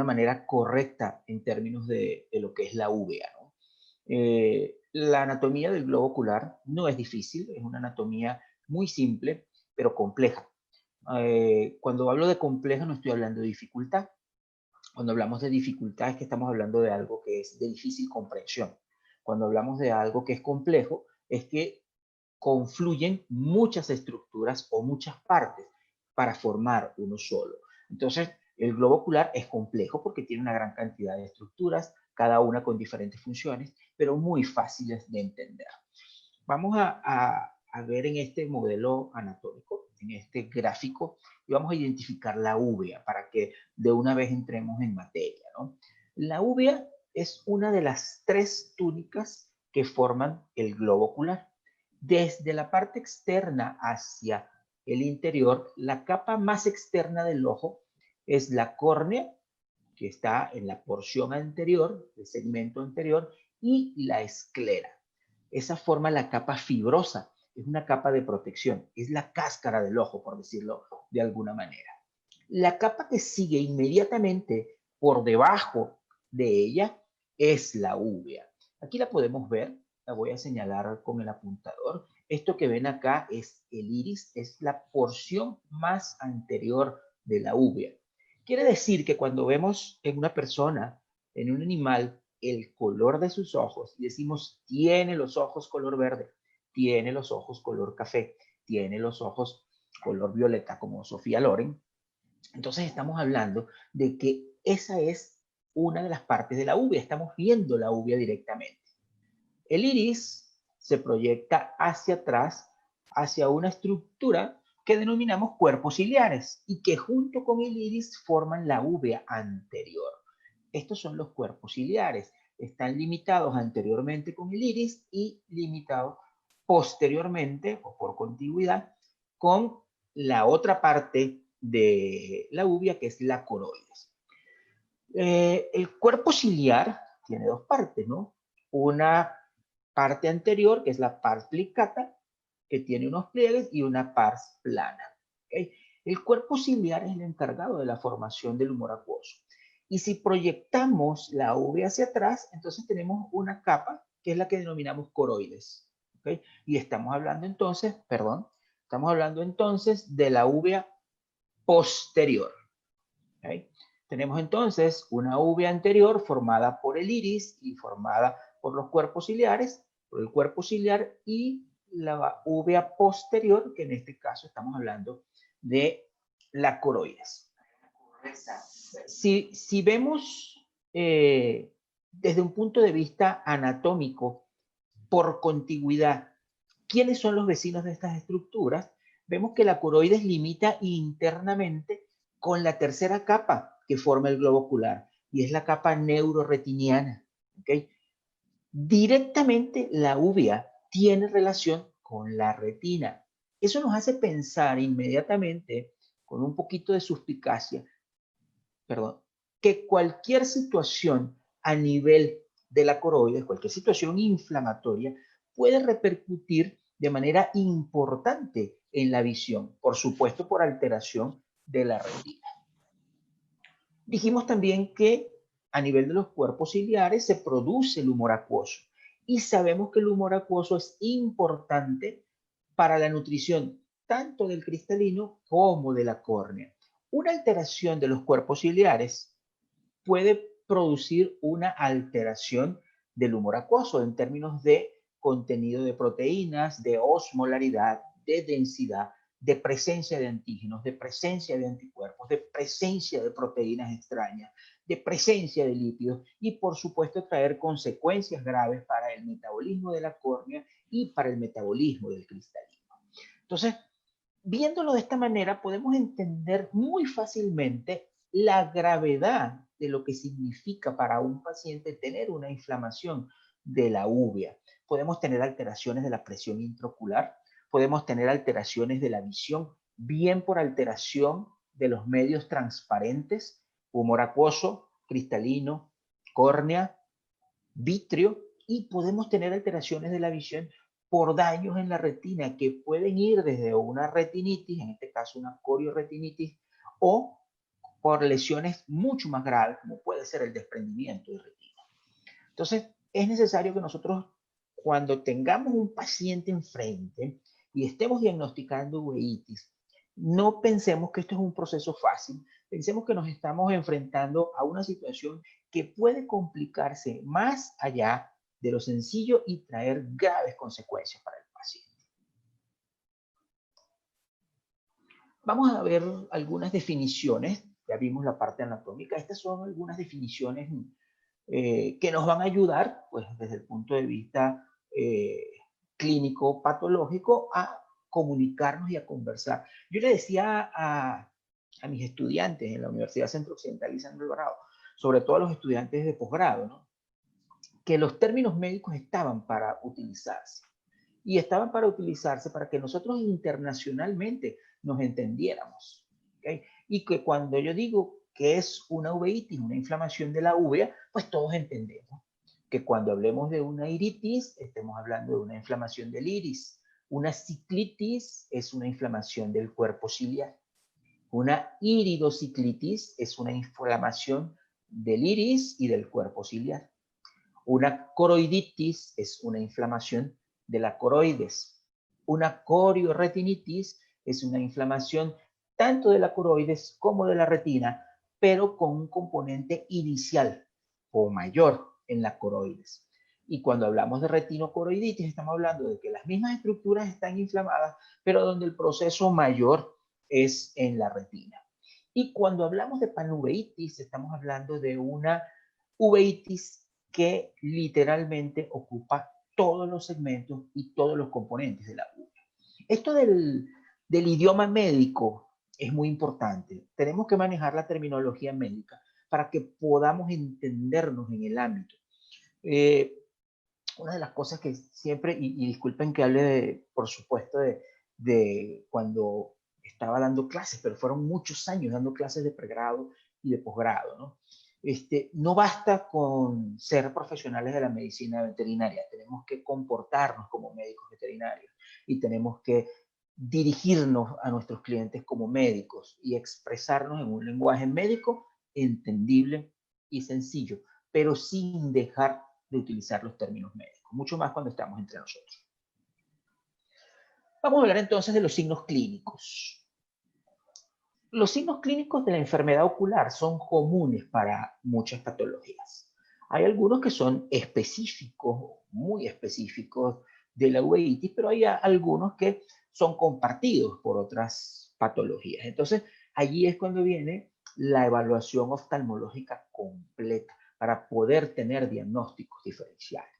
una manera correcta en términos de lo que es la uvea, ¿no? La anatomía del globo ocular no es difícil, es una anatomía muy simple, pero compleja. Cuando hablo de compleja no estoy hablando de dificultad. Cuando hablamos de dificultad es que estamos hablando de algo que es de difícil comprensión. Cuando hablamos de algo que es complejo, es que confluyen muchas estructuras o muchas partes para formar uno solo. Entonces, el globo ocular es complejo porque tiene una gran cantidad de estructuras, cada una con diferentes funciones, pero muy fáciles de entender. Vamos a ver en este modelo anatómico, en este gráfico, y vamos a identificar la uvea para que de una vez entremos en materia, ¿no? La uvea es una de las tres túnicas que forman el globo ocular. Desde la parte externa hacia el interior, la capa más externa del ojo es la córnea, que está en la porción anterior, el segmento anterior, y la esclera. Esa forma la capa fibrosa, es una capa de protección, es la cáscara del ojo, por decirlo de alguna manera. La capa que sigue inmediatamente por debajo de ella es la uvea. Aquí la podemos ver, la voy a señalar con el apuntador. Esto que ven acá es el iris, es la porción más anterior de la uvea. Quiere decir que cuando vemos en una persona, en un animal, el color de sus ojos y decimos, tiene los ojos color verde, tiene los ojos color café, tiene los ojos color violeta, como Sofía Loren, entonces estamos hablando de que esa es una de las partes de la uvea, estamos viendo la uvea directamente. El iris se proyecta hacia atrás, hacia una estructura que denominamos cuerpos ciliares y que junto con el iris forman la uvea anterior. Estos son los cuerpos ciliares, están limitados anteriormente con el iris y limitados posteriormente o por contigüidad con la otra parte de la uvea que es la coroides. El cuerpo ciliar tiene dos partes, ¿no? Una parte anterior, que es la pars plicata, que tiene unos pliegues, y una pars plana. ¿Okay? El cuerpo ciliar es el encargado de la formación del humor acuoso. Y si proyectamos la uvea hacia atrás, entonces tenemos una capa que es la que denominamos coroides. ¿Okay? Y estamos hablando entonces, de la uvea posterior. ¿Okay? Tenemos entonces una uvea anterior formada por el iris y formada por los cuerpos ciliares, por el cuerpo ciliar, y la uvea posterior, que en este caso estamos hablando de la coroides. Si vemos desde un punto de vista anatómico, por contigüidad, quiénes son los vecinos de estas estructuras, vemos que la coroides limita internamente con la tercera capa que forma el globo ocular, y es la capa neuroretiniana. ¿Okay? Directamente la uvea tiene relación con la retina. Eso nos hace pensar inmediatamente, con un poquito de suspicacia, perdón, que cualquier situación a nivel de la coroides, cualquier situación inflamatoria, puede repercutir de manera importante en la visión, por supuesto por alteración de la retina. Dijimos también que a nivel de los cuerpos ciliares se produce el humor acuoso, y sabemos que el humor acuoso es importante para la nutrición tanto del cristalino como de la córnea. Una alteración de los cuerpos ciliares puede producir una alteración del humor acuoso en términos de contenido de proteínas, de osmolaridad, de densidad, de presencia de antígenos, de presencia de anticuerpos, de presencia de proteínas extrañas, de presencia de lípidos, y por supuesto traer consecuencias graves para el metabolismo de la córnea y para el metabolismo del cristalino. Entonces, viéndolo de esta manera, podemos entender muy fácilmente la gravedad de lo que significa para un paciente tener una inflamación de la uvea. Podemos tener alteraciones de la presión intraocular, podemos tener alteraciones de la visión, bien por alteración de los medios transparentes, humor acuoso, cristalino, córnea, vitrio, y podemos tener alteraciones de la visión por daños en la retina que pueden ir desde una retinitis, en este caso una corioretinitis, o por lesiones mucho más graves, como puede ser el desprendimiento de retina. Entonces, es necesario que nosotros, cuando tengamos un paciente enfrente y estemos diagnosticando uveitis, no pensemos que esto es un proceso fácil, pensemos que nos estamos enfrentando a una situación que puede complicarse más allá de lo sencillo y traer graves consecuencias para el paciente. Vamos a ver algunas definiciones, ya vimos la parte anatómica, estas son algunas definiciones que nos van a ayudar, pues desde el punto de vista clínico patológico, a comunicarnos y a conversar. Yo le decía a mis estudiantes en la Universidad Centro Occidental y San Alvarado, sobre todo a los estudiantes de posgrado, ¿no?, que los términos médicos estaban para utilizarse. Y estaban para utilizarse para que nosotros internacionalmente nos entendiéramos. ¿Okay? Y que cuando yo digo que es una uveitis, una inflamación de la uvea, pues todos entendemos. Que cuando hablemos de una iritis, estemos hablando de una inflamación del iris. Una ciclitis es una inflamación del cuerpo ciliar. Una iridociclitis es una inflamación del iris y del cuerpo ciliar. Una coroiditis es una inflamación de la coroides. Una corioretinitis es una inflamación tanto de la coroides como de la retina, pero con un componente inicial o mayor en la coroides. Y cuando hablamos de retinocoroiditis, estamos hablando de que las mismas estructuras están inflamadas, pero donde el proceso mayor es en la retina. Y cuando hablamos de panuveitis, estamos hablando de una uveitis que literalmente ocupa todos los segmentos y todos los componentes de la uvea. Esto del idioma médico es muy importante. Tenemos que manejar la terminología médica para que podamos entendernos en el ámbito. Una de las cosas que siempre, y disculpen que hable, por supuesto, de cuando estaba dando clases, pero fueron muchos años dando clases de pregrado y de posgrado, ¿no? No basta con ser profesionales de la medicina veterinaria, tenemos que comportarnos como médicos veterinarios y tenemos que dirigirnos a nuestros clientes como médicos y expresarnos en un lenguaje médico entendible y sencillo, pero sin dejar de utilizar los términos médicos, mucho más cuando estamos entre nosotros. Vamos a hablar entonces de los signos clínicos. Los signos clínicos de la enfermedad ocular son comunes para muchas patologías. Hay algunos que son específicos, muy específicos de la uveitis, pero hay algunos que son compartidos por otras patologías. Entonces, allí es cuando viene la evaluación oftalmológica completa para poder tener diagnósticos diferenciales.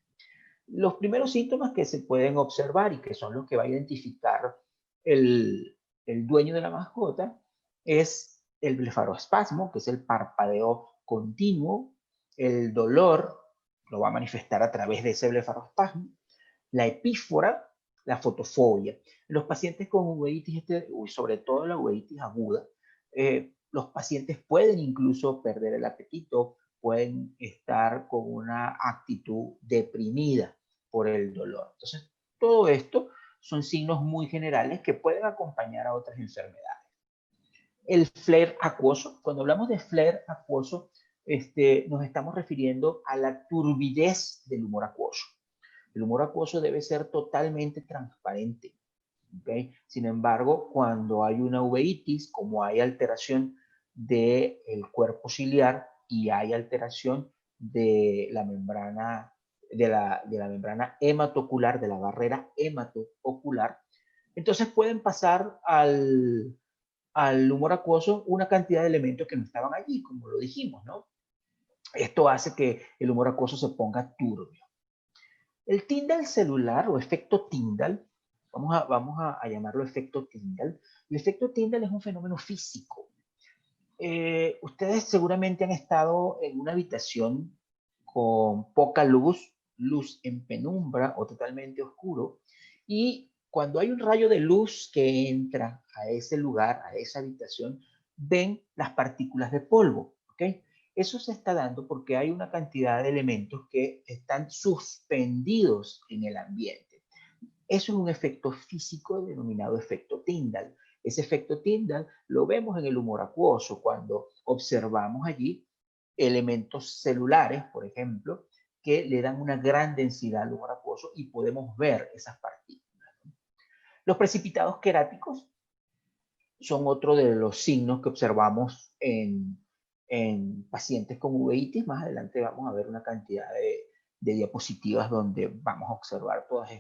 Los primeros síntomas que se pueden observar y que son los que va a identificar el dueño de la mascota es el blefaroespasmo, que es el parpadeo continuo, el dolor lo va a manifestar a través de ese blefaroespasmo, la epífora, la fotofobia. Los pacientes con uveitis, sobre todo la uveitis aguda, los pacientes pueden incluso perder el apetito, pueden estar con una actitud deprimida por el dolor. Entonces, todo esto son signos muy generales que pueden acompañar a otras enfermedades. El flare acuoso, cuando hablamos de flare acuoso, nos estamos refiriendo a la turbidez del humor acuoso. El humor acuoso debe ser totalmente transparente. ¿Okay? Sin embargo, cuando hay una uveitis, como hay alteración del cuerpo ciliar y hay alteración de la membrana, de la membrana hematocular, de la barrera hematoocular, entonces pueden pasar al humor acuoso una cantidad de elementos que no estaban allí, como lo dijimos, ¿no? Esto hace que el humor acuoso se ponga turbio. El Tyndall celular o efecto Tyndall, vamos a llamarlo efecto Tyndall. El efecto Tyndall es un fenómeno físico. Ustedes seguramente han estado en una habitación con poca luz, luz en penumbra o totalmente oscuro, y cuando hay un rayo de luz que entra a ese lugar, a esa habitación, ven las partículas de polvo, ¿ok? Eso se está dando porque hay una cantidad de elementos que están suspendidos en el ambiente. Eso es un efecto físico denominado efecto Tyndall. Ese efecto Tyndall lo vemos en el humor acuoso, cuando observamos allí elementos celulares, por ejemplo, que le dan una gran densidad al humor acuoso y podemos ver esas partículas. Los precipitados queráticos son otro de los signos que observamos en pacientes con uveitis. Más adelante vamos a ver una cantidad de diapositivas donde vamos a observar todas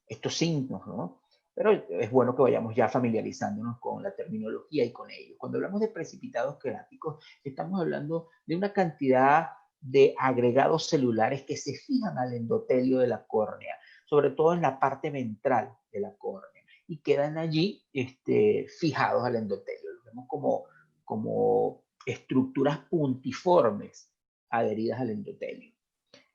estos signos, ¿no? Pero es bueno que vayamos ya familiarizándonos con la terminología y con ellos. Cuando hablamos de precipitados queráticos, estamos hablando de una cantidad de agregados celulares que se fijan al endotelio de la córnea, sobre todo en la parte ventral de la córnea, y quedan allí fijados al endotelio. Lo vemos como estructuras puntiformes adheridas al endotelio.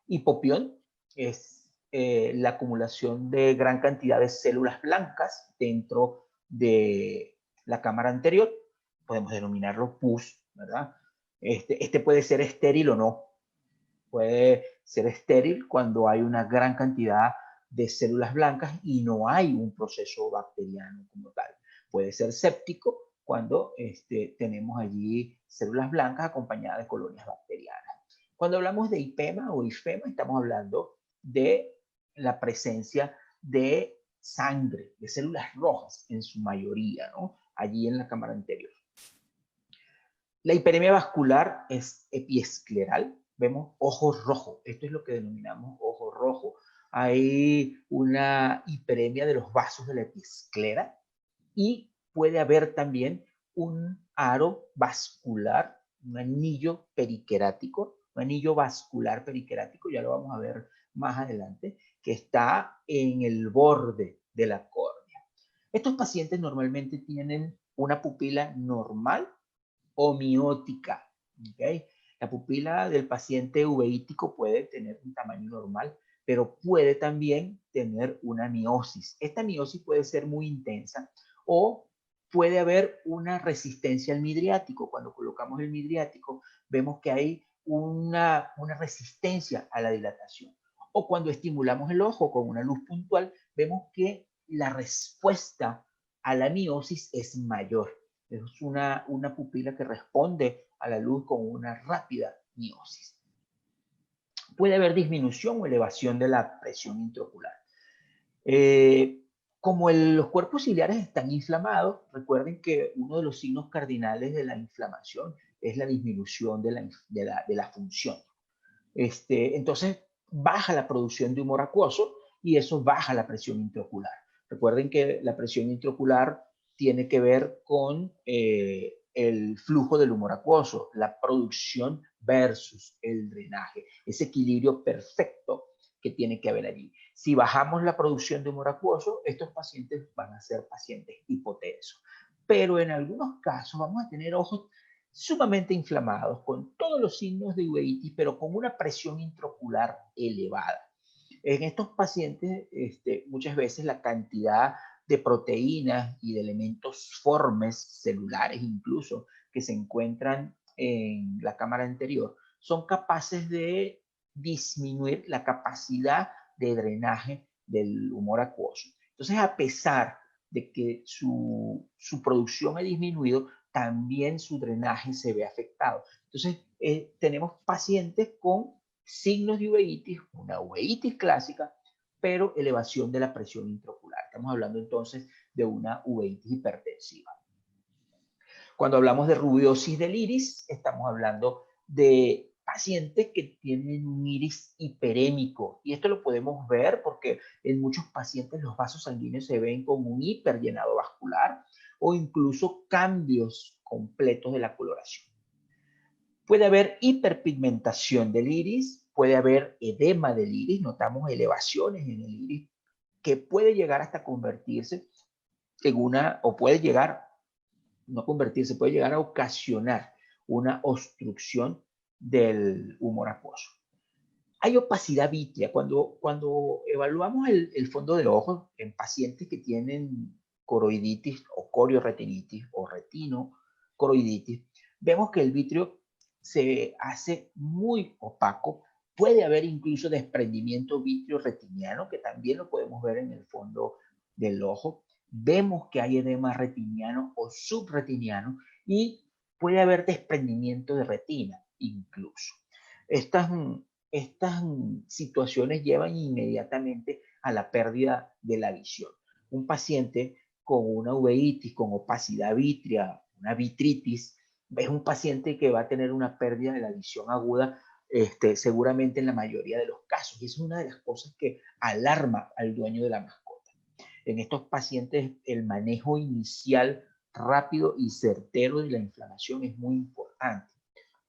Hipopión es la acumulación de gran cantidad de células blancas dentro de la cámara anterior. Podemos denominarlo pus, ¿verdad? Este puede ser estéril o no. Puede ser estéril cuando hay una gran cantidad de células blancas y no hay un proceso bacteriano como tal. Puede ser séptico cuando tenemos allí células blancas acompañadas de colonias bacterianas. Cuando hablamos de hipema o ifema, estamos hablando de la presencia de sangre, de células rojas en su mayoría, ¿no? Allí en la cámara anterior. La hiperemia vascular es epiescleral. Vemos ojo rojo. Esto es lo que denominamos ojo rojo. Hay una hiperemia de los vasos de la epiesclera y puede haber también un aro vascular, un anillo periquerático, un anillo vascular periquerático, ya lo vamos a ver más adelante, que está en el borde de la córnea. Estos pacientes normalmente tienen una pupila normal o miótica. ¿Okay? La pupila del paciente uveítico puede tener un tamaño normal, pero puede también tener una miosis. Esta miosis puede ser muy intensa o puede haber una resistencia al midriático. Cuando colocamos el midriático, vemos que hay una resistencia a la dilatación. O cuando estimulamos el ojo con una luz puntual, vemos que la respuesta a la miosis es mayor. Es una pupila que responde a la luz con una rápida miosis. Puede haber disminución o elevación de la presión intraocular. Como los cuerpos ciliares están inflamados, recuerden que uno de los signos cardinales de la inflamación es la disminución de la función. Entonces, baja la producción de humor acuoso y eso baja la presión intraocular. Recuerden que la presión intraocular tiene que ver con el flujo del humor acuoso, la producción versus el drenaje, ese equilibrio perfecto que tiene que haber allí. Si bajamos la producción de humor acuoso, estos pacientes van a ser pacientes hipotensos. Pero en algunos casos vamos a tener ojos sumamente inflamados, con todos los signos de uveitis, pero con una presión intraocular elevada. En estos pacientes, muchas veces la cantidad de proteínas y de elementos formes celulares incluso que se encuentran en la cámara anterior son capaces de disminuir la capacidad de drenaje del humor acuoso. Entonces, a pesar de que su producción ha disminuido, también su drenaje se ve afectado. Entonces, tenemos pacientes con signos de uveitis, una uveitis clásica, pero elevación de la presión intraocular. Estamos hablando entonces de una uveitis hipertensiva. Cuando hablamos de rubiosis del iris, estamos hablando de pacientes que tienen un iris hiperémico. Y esto lo podemos ver porque en muchos pacientes los vasos sanguíneos se ven como un hiperllenado vascular o incluso cambios completos de la coloración. Puede haber hiperpigmentación del iris, puede haber edema del iris, notamos elevaciones en el iris que puede llegar hasta convertirse en o puede llegar, no convertirse, puede llegar a ocasionar una obstrucción del humor acuoso. Hay opacidad vítrea. Cuando evaluamos el fondo del ojo en pacientes que tienen coroiditis o corioretinitis o retinocoroiditis, vemos que el vítreo se hace muy opaco. Puede haber incluso desprendimiento vítreo retiniano, que también lo podemos ver en el fondo del ojo. vemos que hay edema retiniano o subretiniano y puede haber desprendimiento de retina incluso. Estas, estas situaciones llevan inmediatamente a la pérdida de la visión. Un paciente con una uveitis, con opacidad vítrea, una vitritis, es un paciente que va a tener una pérdida de la visión aguda seguramente en la mayoría de los casos. Y es una de las cosas que alarma al dueño de la mascota. En estos pacientes el manejo inicial rápido y certero de la inflamación es muy importante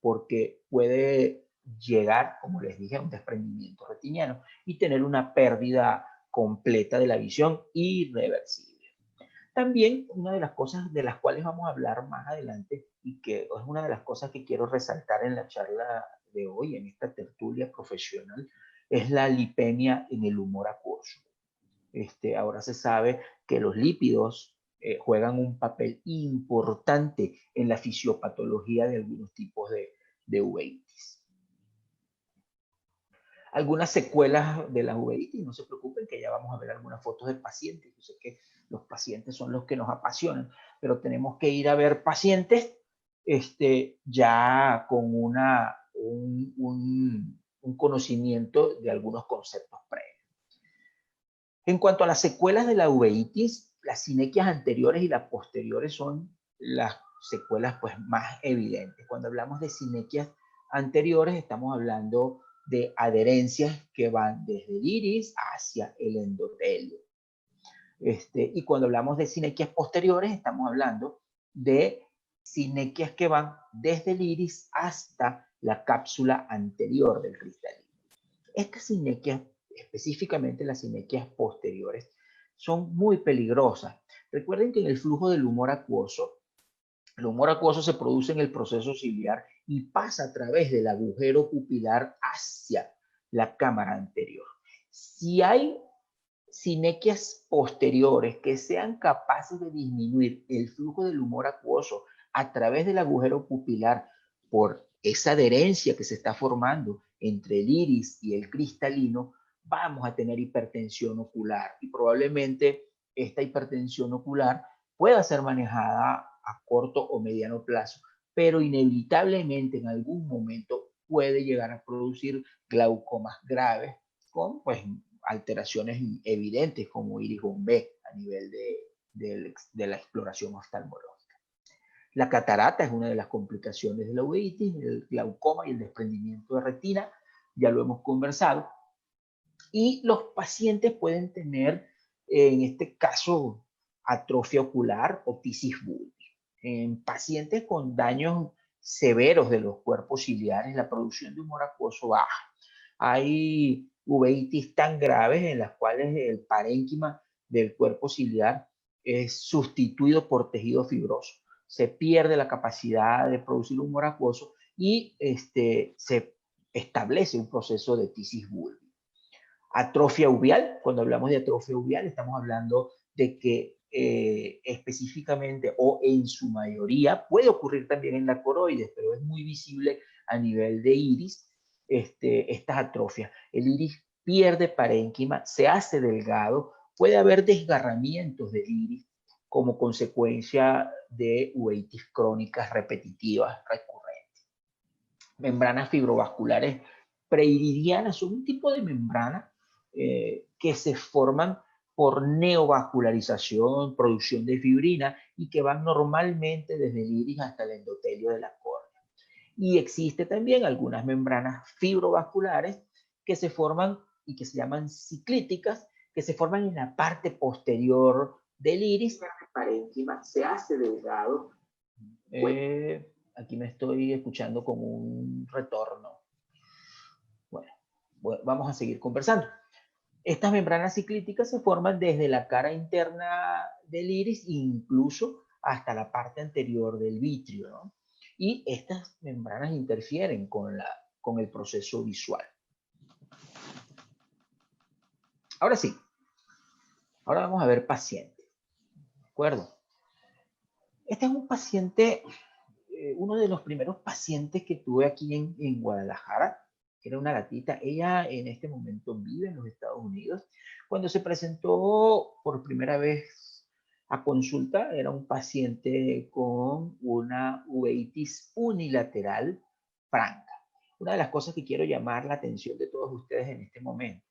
porque puede llegar, como les dije, a un desprendimiento retiniano y tener una pérdida completa de la visión irreversible. También una de las cosas de las cuales vamos a hablar más adelante y que es una de las cosas que quiero resaltar en la charla de hoy, en esta tertulia profesional, es la lipemia en el humor acuoso. Ahora se sabe que los lípidos juegan un papel importante en la fisiopatología de algunos tipos de uveitis. Algunas secuelas de la uveitis, no se preocupen que ya vamos a ver algunas fotos de pacientes. Yo sé que los pacientes son los que nos apasionan, pero tenemos que ir a ver pacientes ya con un conocimiento de algunos conceptos previos. En cuanto a las secuelas de la uveitis, las sinequias anteriores y las posteriores son las secuelas pues, más evidentes. Cuando hablamos de sinequias anteriores, estamos hablando de adherencias que van desde el iris hacia el endotelio. Y cuando hablamos de sinequias posteriores, estamos hablando de sinequias que van desde el iris hasta la cápsula anterior del cristalino. Estas sinequias, específicamente las sinequias posteriores, son muy peligrosas. Recuerden que en el flujo del humor acuoso, el humor acuoso se produce en el proceso ciliar y pasa a través del agujero pupilar hacia la cámara anterior. Si hay sinequias posteriores que sean capaces de disminuir el flujo del humor acuoso a través del agujero pupilar por esa adherencia que se está formando entre el iris y el cristalino, vamos a tener hipertensión ocular y probablemente esta hipertensión ocular pueda ser manejada a corto o mediano plazo, pero inevitablemente en algún momento puede llegar a producir glaucomas graves con pues alteraciones evidentes como iris bombé a nivel de la exploración oftalmológica. La catarata es una de las complicaciones de la uveitis, el glaucoma y el desprendimiento de retina, ya lo hemos conversado. Y los pacientes pueden tener, en este caso, atrofia ocular o tisis bulbi. En pacientes con daños severos de los cuerpos ciliares, la producción de humor acuoso baja. Hay uveitis tan graves en las cuales el parénquima del cuerpo ciliar es sustituido por tejido fibroso. Se pierde la capacidad de producir humor acuoso y se establece un proceso de tisis bulbi. Atrofia uveal, cuando hablamos de atrofia uveal, estamos hablando de que específicamente o en su mayoría, puede ocurrir también en la coroides, pero es muy visible a nivel de iris, estas atrofias. El iris pierde parénquima, se hace delgado, puede haber desgarramientos del iris como consecuencia de uveitis crónicas repetitivas recurrentes. Membranas fibrovasculares preiridianas son un tipo de membrana que se forman por neovascularización, producción de fibrina y que van normalmente desde el iris hasta el endotelio de la córnea. Y existe también algunas membranas fibrovasculares que se forman y que se llaman ciclíticas, que se forman en la parte posterior del iris. El parénquima se hace delgado. Aquí me estoy escuchando con un retorno. Bueno, vamos a seguir conversando. Estas membranas ciclíticas se forman desde la cara interna del iris, incluso hasta la parte anterior del vitrio, ¿no? Y estas membranas interfieren con el proceso visual. Ahora sí, ahora vamos a ver paciente. ¿De acuerdo? Este es un paciente, uno de los primeros pacientes que tuve aquí en Guadalajara, que era una gatita. Ella en este momento vive en los Estados Unidos. Cuando se presentó por primera vez a consulta era un paciente con una uveitis unilateral franca. Una de las cosas que quiero llamar la atención de todos ustedes en este momento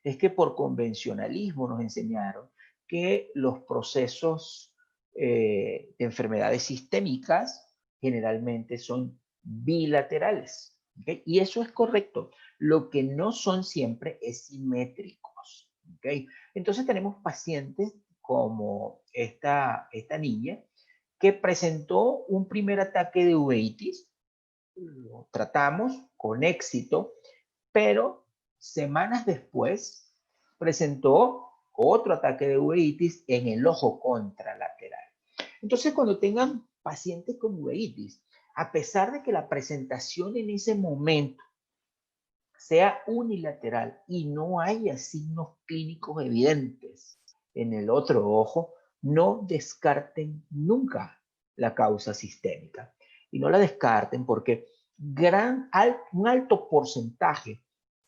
es que por convencionalismo nos enseñaron que los procesos de enfermedades sistémicas generalmente son bilaterales. ¿Okay? Y eso es correcto. Lo que no son siempre es simétricos. ¿Okay? Entonces tenemos pacientes como esta niña que presentó un primer ataque de uveitis, lo tratamos con éxito, pero semanas después presentó otro ataque de uveitis en el ojo contralateral. Entonces, cuando tengan pacientes con uveitis, a pesar de que la presentación en ese momento sea unilateral y no haya signos clínicos evidentes en el otro ojo, no descarten nunca la causa sistémica. Y no la descarten porque un alto porcentaje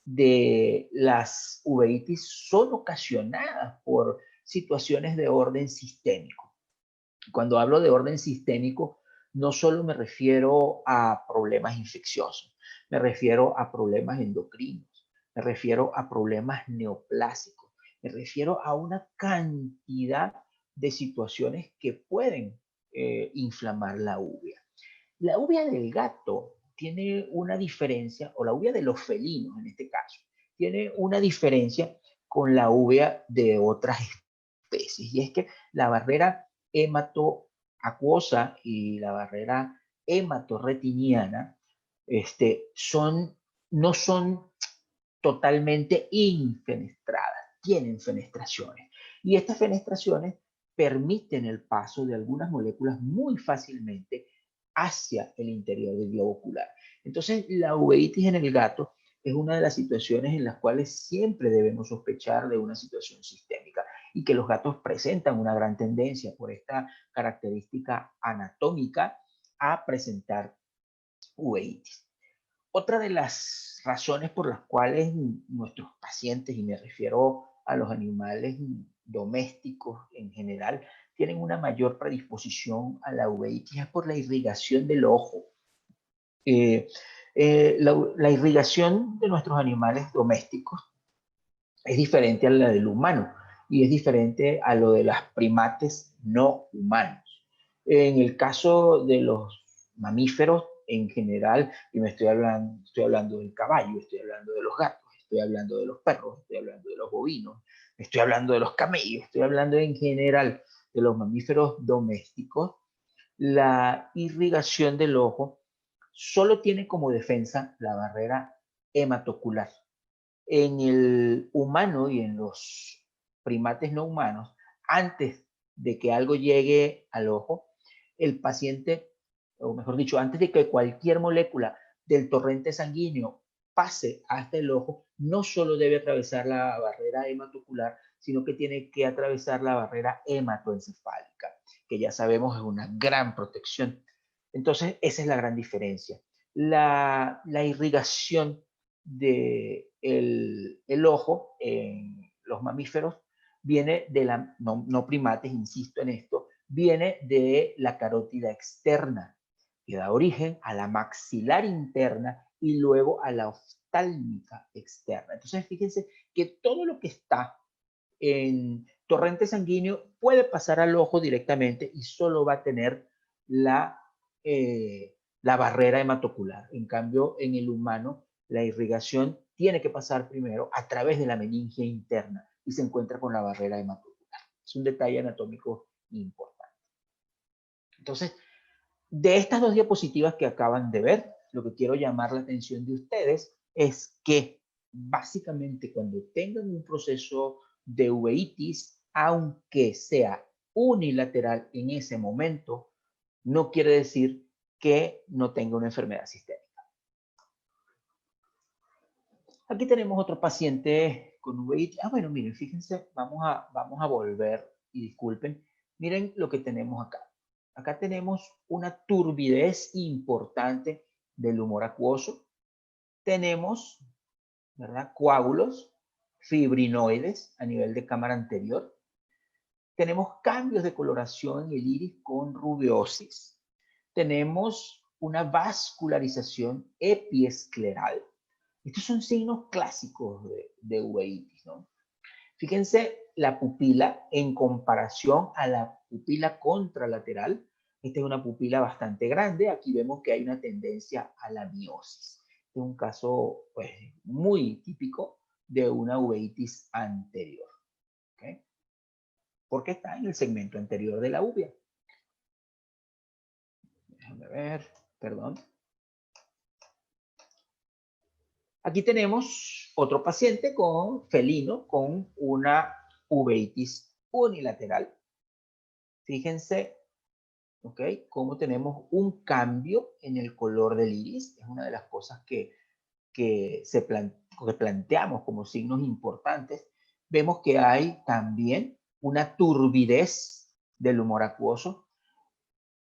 de las uveitis son ocasionadas por situaciones de orden sistémico. Cuando hablo de orden sistémico, no solo me refiero a problemas infecciosos, me refiero a problemas endocrinos, me refiero a problemas neoplásicos, me refiero a una cantidad de situaciones que pueden inflamar la uvea. La uvea del gato tiene una diferencia, o la uvea de los felinos en este caso, tiene una diferencia con la uvea de otras especies, y es que la barrera hematoacuosa y la barrera hematorretiniana no son totalmente infenestradas, tienen fenestraciones. Y estas fenestraciones permiten el paso de algunas moléculas muy fácilmente hacia el interior del globo ocular. Entonces, la uveitis en el gato es una de las situaciones en las cuales siempre debemos sospechar de una situación sistémica y que los gatos presentan una gran tendencia por esta característica anatómica a presentar uveitis. Otra de las razones por las cuales nuestros pacientes, y me refiero a los animales domésticos en general, tienen una mayor predisposición a la uveitis es por la irrigación del ojo. La irrigación de nuestros animales domésticos es diferente a la del humano y es diferente a lo de los primates no humanos. En el caso de los mamíferos en general, y estoy hablando del caballo, estoy hablando de los gatos, estoy hablando de los perros, estoy hablando de los bovinos, estoy hablando de los camellos, estoy hablando en general de los mamíferos domésticos, la irrigación del ojo solo tiene como defensa la barrera hematocular. En el humano y en los primates no humanos, antes de que algo llegue al ojo, el paciente, o mejor dicho, antes de que cualquier molécula del torrente sanguíneo pase hasta el ojo, no solo debe atravesar la barrera hematocular, sino que tiene que atravesar la barrera hematoencefálica, que ya sabemos es una gran protección. Entonces, esa es la gran diferencia. La irrigación del el ojo en los mamíferos viene de la, no primates, insisto en esto, viene de la carótida externa, que da origen a la maxilar interna y luego a la oftálmica externa. Entonces, fíjense que todo lo que está en torrente sanguíneo puede pasar al ojo directamente y solo va a tener la, la barrera hematocular. En cambio, en el humano, la irrigación tiene que pasar primero a través de la meninge interna y se encuentra con la barrera hematocular. Es un detalle anatómico importante. Entonces, de estas dos diapositivas que acaban de ver, lo que quiero llamar la atención de ustedes es que básicamente cuando tengan un proceso de uveitis, aunque sea unilateral en ese momento, no quiere decir que no tenga una enfermedad sistémica. Aquí tenemos otro paciente con uveitis. Bueno, miren, fíjense, vamos a volver y disculpen. Miren lo que tenemos acá. Acá tenemos una turbidez importante del humor acuoso. Tenemos, ¿verdad?, coágulos fibrinoides a nivel de cámara anterior. Tenemos cambios de coloración en el iris con rubeosis. Tenemos una vascularización epiescleral. Estos son signos clásicos de uveitis, ¿no? Fíjense la pupila en comparación a la pupila contralateral. Esta es una pupila bastante grande. Aquí vemos que hay una tendencia a la miosis. Este es un caso pues, muy típico de una uveitis anterior. ¿Okay? Porque está en el segmento anterior de la uvea. Déjame ver, perdón. Aquí tenemos otro paciente felino con una uveitis unilateral. Fíjense, ¿ok? Cómo tenemos un cambio en el color del iris. Es una de las cosas que planteamos como signos importantes. Vemos que hay también una turbidez del humor acuoso.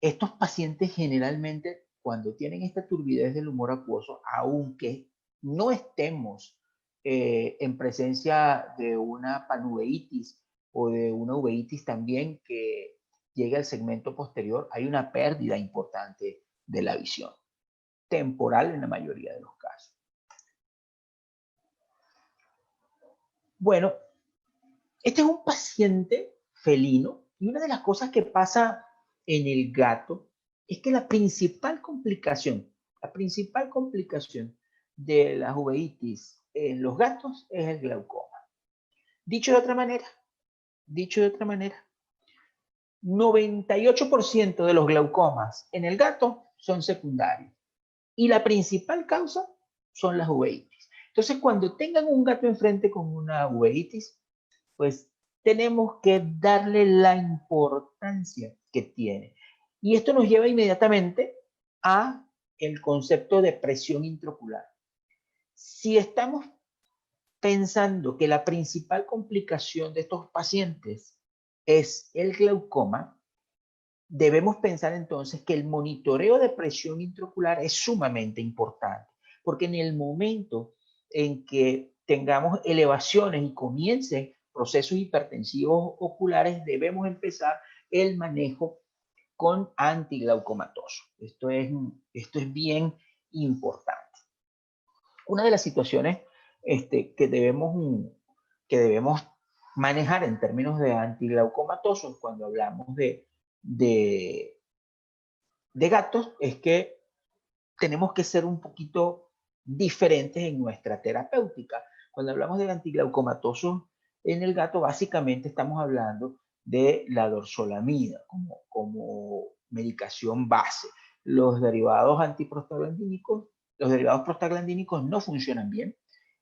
Estos pacientes generalmente, cuando tienen esta turbidez del humor acuoso, aunque no estemos en presencia de una panuveitis o de una uveitis también que llegue al segmento posterior, hay una pérdida importante de la visión, temporal en la mayoría de los casos. Bueno, este es un paciente felino y una de las cosas que pasa en el gato es que la principal complicación de la uveitis en los gatos es el glaucoma. Dicho de otra manera, 98% de los glaucomas en el gato son secundarios y la principal causa son las uveitis. Entonces, cuando tengan un gato enfrente con una uveitis, pues tenemos que darle la importancia que tiene. Y esto nos lleva inmediatamente a el concepto de presión intraocular. Si estamos pensando que la principal complicación de estos pacientes es el glaucoma, debemos pensar entonces que el monitoreo de presión intraocular es sumamente importante, porque en el momento en que tengamos elevaciones y comiencen procesos hipertensivos oculares, debemos empezar el manejo con antiglaucomatoso. Esto es bien importante. Una de las situaciones que debemos manejar en términos de antiglaucomatosos cuando hablamos de gatos es que tenemos que ser un poquito diferentes en nuestra terapéutica. Cuando hablamos de antiglaucomatosos en el gato, básicamente estamos hablando de la dorzolamida como medicación base. Los derivados prostaglandínicos no funcionan bien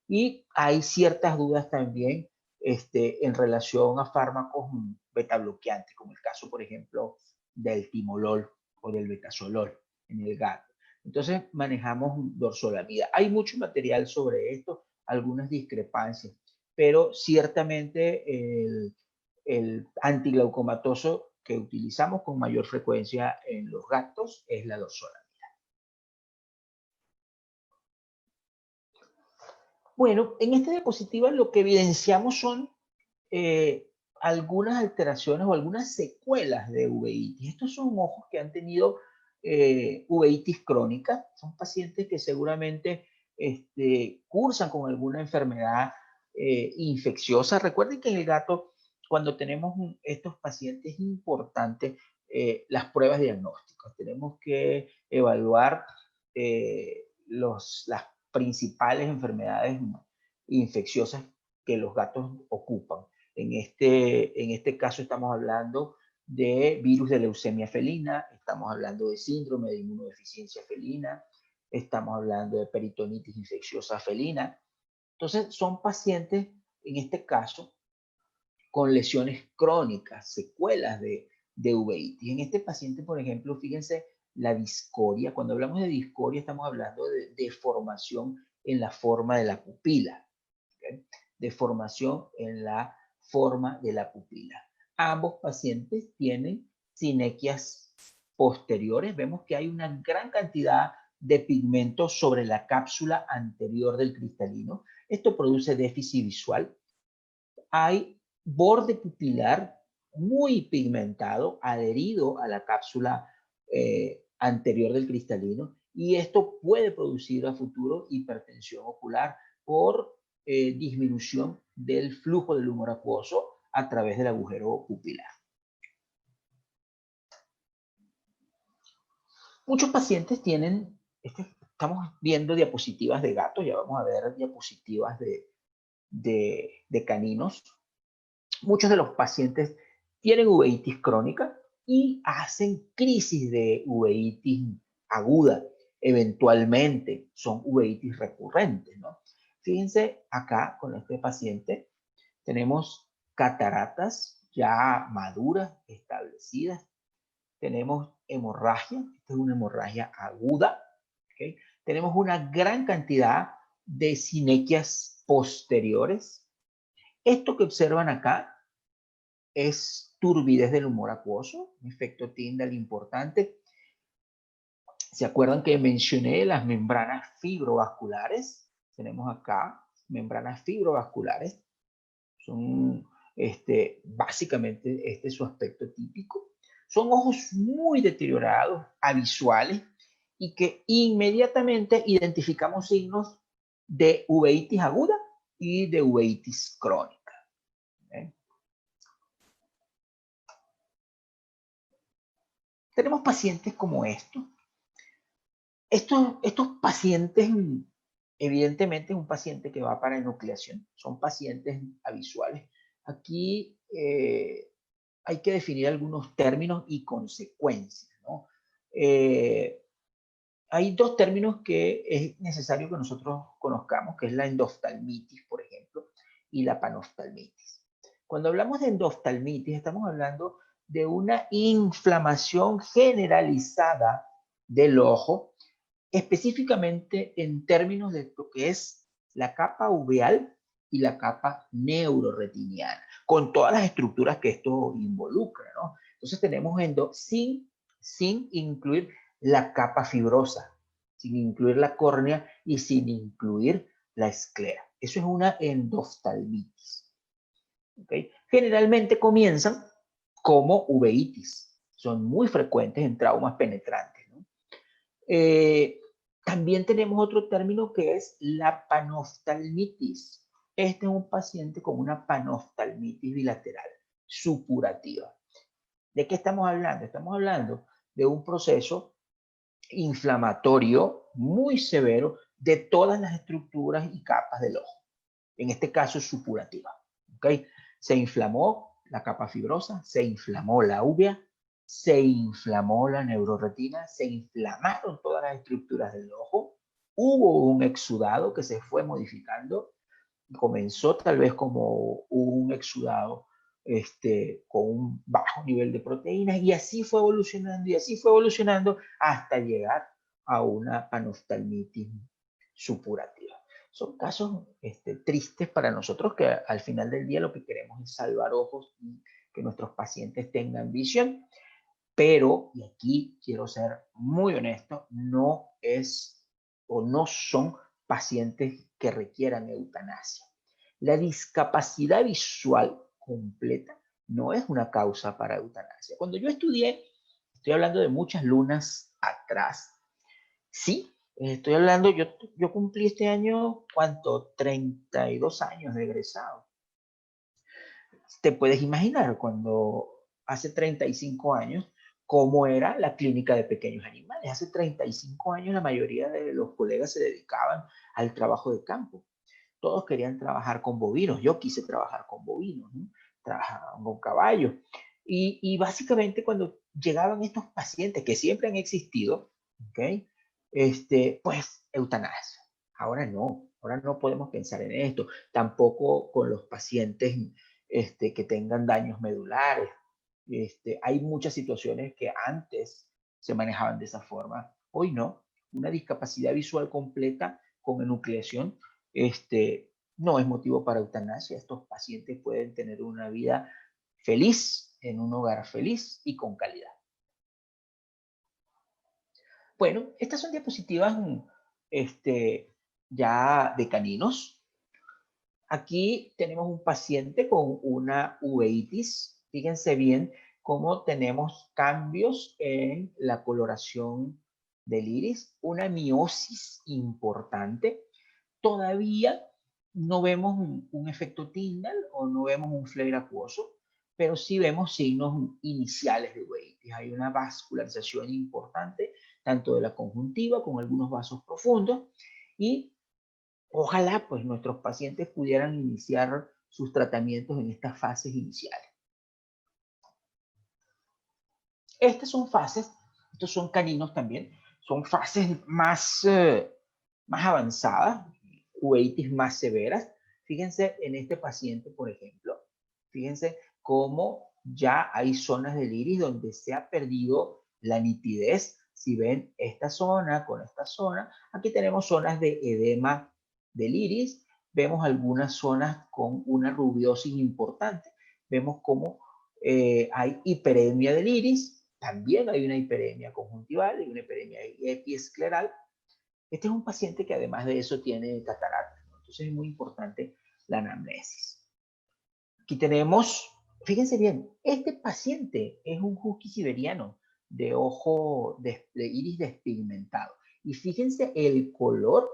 y hay ciertas dudas también en relación a fármacos beta bloqueantes, como el caso, por ejemplo, del timolol o del betazolol en el gato. Entonces manejamos dorzolamida. Hay mucho material sobre esto, algunas discrepancias, pero ciertamente el antiglaucomatoso que utilizamos con mayor frecuencia en los gatos es la dorzolamida. Bueno, en esta diapositiva lo que evidenciamos son algunas alteraciones o algunas secuelas de uveitis. Estos son ojos que han tenido uveitis crónica. Son pacientes que seguramente cursan con alguna enfermedad infecciosa. Recuerden que en el gato, cuando tenemos estos pacientes, es importante las pruebas diagnósticas. Tenemos que evaluar las principales enfermedades infecciosas que los gatos ocupan. En este caso estamos hablando de virus de leucemia felina, estamos hablando de síndrome de inmunodeficiencia felina, estamos hablando de peritonitis infecciosa felina. Entonces son pacientes, en este caso, con lesiones crónicas, secuelas de uveitis. En este paciente, por ejemplo, fíjense la discoria. Cuando hablamos de discoria estamos hablando de deformación en la forma de la pupila. ¿Okay? Deformación en la forma de la pupila. Ambos pacientes tienen sinequias posteriores. Vemos que hay una gran cantidad de pigmento sobre la cápsula anterior del cristalino. Esto produce déficit visual. Hay borde pupilar muy pigmentado, adherido a la cápsula anterior del cristalino, y esto puede producir a futuro hipertensión ocular por disminución del flujo del humor acuoso a través del agujero pupilar. Muchos pacientes tienen, estamos viendo diapositivas de gatos, ya vamos a ver diapositivas de caninos. Muchos de los pacientes tienen uveitis crónica y hacen crisis de uveitis aguda. Eventualmente son uveitis recurrentes, ¿no? Fíjense acá con este paciente, tenemos cataratas ya maduras, establecidas. Tenemos hemorragia, esta es una hemorragia aguda, ¿okay? Tenemos una gran cantidad de sinequias posteriores. Esto que observan acá es turbidez del humor acuoso, un efecto Tyndall importante. ¿Se acuerdan que mencioné las membranas fibrovasculares? Tenemos acá membranas fibrovasculares. Son básicamente este es su aspecto típico. Son ojos muy deteriorados, avisuales, y que inmediatamente identificamos signos de uveitis aguda y de uveitis crónica. ¿Eh? Tenemos pacientes como estos. Estos pacientes, evidentemente, es un paciente que va para enucleación. Son pacientes avisuales. Aquí hay que definir algunos términos y consecuencias, ¿no? Hay dos términos que es necesario que nosotros conozcamos, que es la endoftalmitis, por ejemplo, y la panoftalmitis. Cuando hablamos de endoftalmitis, estamos hablando de una inflamación generalizada del ojo, específicamente en términos de lo que es la capa uveal y la capa neuroretiniana, con todas las estructuras que esto involucra, ¿no? Entonces tenemos sin incluir la capa fibrosa, sin incluir la córnea y sin incluir la esclera. Eso es una endoftalmitis. ¿Okay? Generalmente comienzan como uveitis. Son muy frecuentes en traumas penetrantes, ¿no? También tenemos otro término que es la panoftalmitis. Este es un paciente con una panoftalmitis bilateral supurativa. ¿De qué estamos hablando? Estamos hablando de un proceso inflamatorio muy severo de todas las estructuras y capas del ojo. En este caso, supurativa. ¿Okay? Se inflamó la capa fibrosa, se inflamó la uvea, se inflamó la neuroretina, se inflamaron todas las estructuras del ojo, hubo un exudado que se fue modificando, comenzó tal vez como un exudado con un bajo nivel de proteínas y así fue evolucionando hasta llegar a una panoftalmitis supurativa. Son casos tristes para nosotros que al final del día lo que queremos es salvar ojos y que nuestros pacientes tengan visión, pero, y aquí quiero ser muy honesto, no es o no son pacientes que requieran eutanasia. La discapacidad visual completa no es una causa para eutanasia. Cuando yo estudié, estoy hablando de muchas lunas atrás, sí, estoy hablando, yo cumplí este año, ¿cuánto? 32 años de egresado. Te puedes imaginar cuando hace 35 años cómo era la clínica de pequeños animales. Hace 35 años la mayoría de los colegas se dedicaban al trabajo de campo. Todos querían trabajar con bovinos. Yo quise trabajar con bovinos, ¿no? Trabajaban con caballos. Y básicamente cuando llegaban estos pacientes que siempre han existido, ¿okay? Pues eutanasia. Ahora no podemos pensar en esto. Tampoco con los pacientes que tengan daños medulares. Hay muchas situaciones que antes se manejaban de esa forma. Hoy no. Una discapacidad visual completa con enucleación no es motivo para eutanasia. Estos pacientes pueden tener una vida feliz en un hogar feliz y con calidad. Bueno, estas son diapositivas ya de caninos. Aquí tenemos un paciente con una uveitis Fíjense bien cómo tenemos cambios en la coloración del iris, una miosis importante. Todavía no vemos un efecto Tyndall o no vemos un flare acuoso, pero sí vemos signos iniciales de uveitis. Hay una vascularización importante, tanto de la conjuntiva con algunos vasos profundos, y ojalá pues nuestros pacientes pudieran iniciar sus tratamientos en estas fases iniciales. Estas son fases, estos son caninos también, son fases más avanzadas, uveitis más severas. Fíjense en este paciente, por ejemplo, fíjense cómo ya hay zonas del iris donde se ha perdido la nitidez. Si ven esta zona con esta zona, aquí tenemos zonas de edema del iris, vemos algunas zonas con una rubiosis importante, vemos cómo hay hiperemia del iris, también hay una hiperemia conjuntival y una hiperemia epiescleral. Este es un paciente que además de eso tiene catarata, ¿no? Entonces es muy importante la anamnesis. Aquí tenemos, fíjense bien, este paciente es un husky siberiano de ojo de iris despigmentado. Y fíjense el color,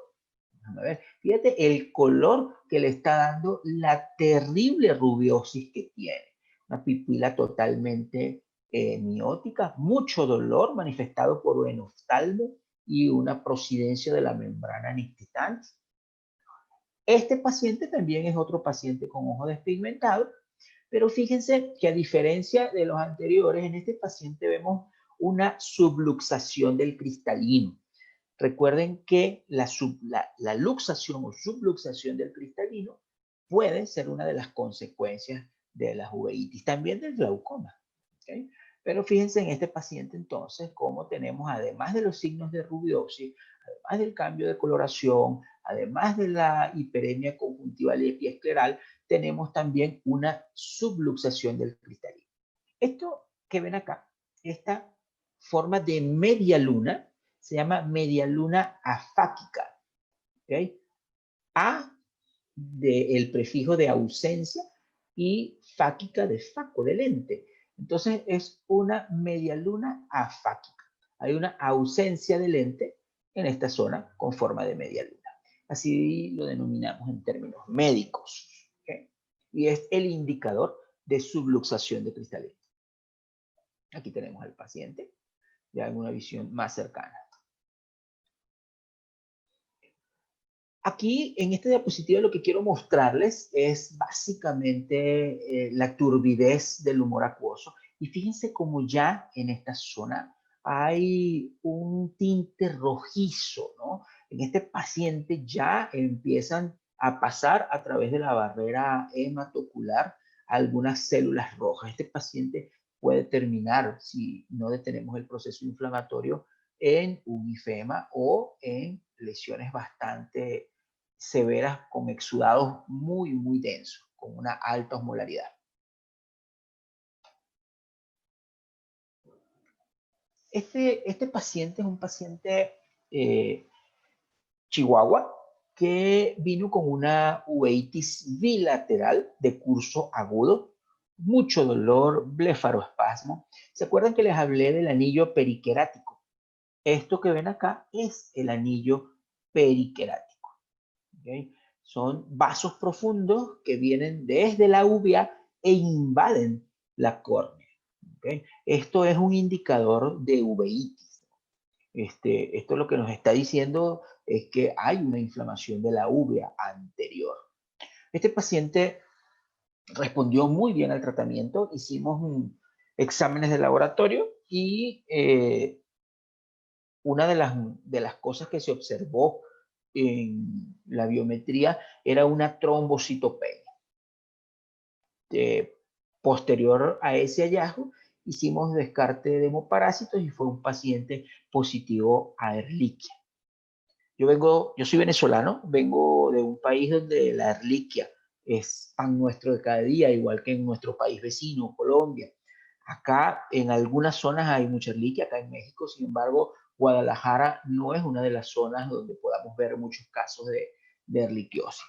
déjame ver, fíjate el color que le está dando la terrible rubiosis que tiene. Una pupila totalmente miótica, mucho dolor manifestado por un enoftalmo y una prosidencia de la membrana nictitante. Este paciente también es otro paciente con ojo despigmentado, pero fíjense que a diferencia de los anteriores, en este paciente vemos una subluxación del cristalino. Recuerden que la luxación o subluxación del cristalino puede ser una de las consecuencias de la uveitis, también del glaucoma. ¿Okay? Pero fíjense en este paciente entonces cómo tenemos, además de los signos de rubiosis, además del cambio de coloración, además de la hiperemia conjuntival y epiescleral, tenemos también una subluxación del cristalino. Esto que ven acá, esta forma de media luna, se llama media luna afáquica. ¿Okay? A del prefijo de ausencia y fáquica de faco, de lente. Entonces es una media luna afáquica. Hay una ausencia de lente en esta zona con forma de media luna. Así lo denominamos en términos médicos. ¿Okay? Y es el indicador de subluxación de cristalino. Aquí tenemos al paciente, ya en una visión más cercana. Aquí, en esta diapositiva, lo que quiero mostrarles es básicamente la turbidez del humor acuoso. Y fíjense cómo ya en esta zona hay un tinte rojizo, ¿no? En este paciente ya empiezan a pasar a través de la barrera hematocular algunas células rojas. Este paciente puede terminar, si no detenemos el proceso inflamatorio, en un ifema o en lesiones bastante severas con exudados muy densos, con una alta osmolaridad. Este paciente es un paciente chihuahua que vino con una uveitis bilateral de curso agudo, mucho dolor, blefaroespasmo. ¿Se acuerdan que les hablé del anillo periquerático? Esto que ven acá es el anillo periquerático. ¿Okay? Son vasos profundos que vienen desde la uvea e invaden la córnea. ¿Okay? Esto es un indicador de uveitis. Esto lo que nos está diciendo es que hay una inflamación de la uvea anterior. Este paciente respondió muy bien al tratamiento, hicimos exámenes de laboratorio y una de las cosas que se observó en la biometría era una trombocitopenia. Posterior a ese hallazgo, hicimos descarte de hemoparásitos y fue un paciente positivo a Ehrlichia. Yo soy venezolano, vengo de un país donde la Ehrlichia es pan nuestro de cada día, igual que en nuestro país vecino, Colombia. Acá en algunas zonas hay mucha Ehrlichia, acá en México, sin embargo, Guadalajara no es una de las zonas donde podamos ver muchos casos de erliquiosis.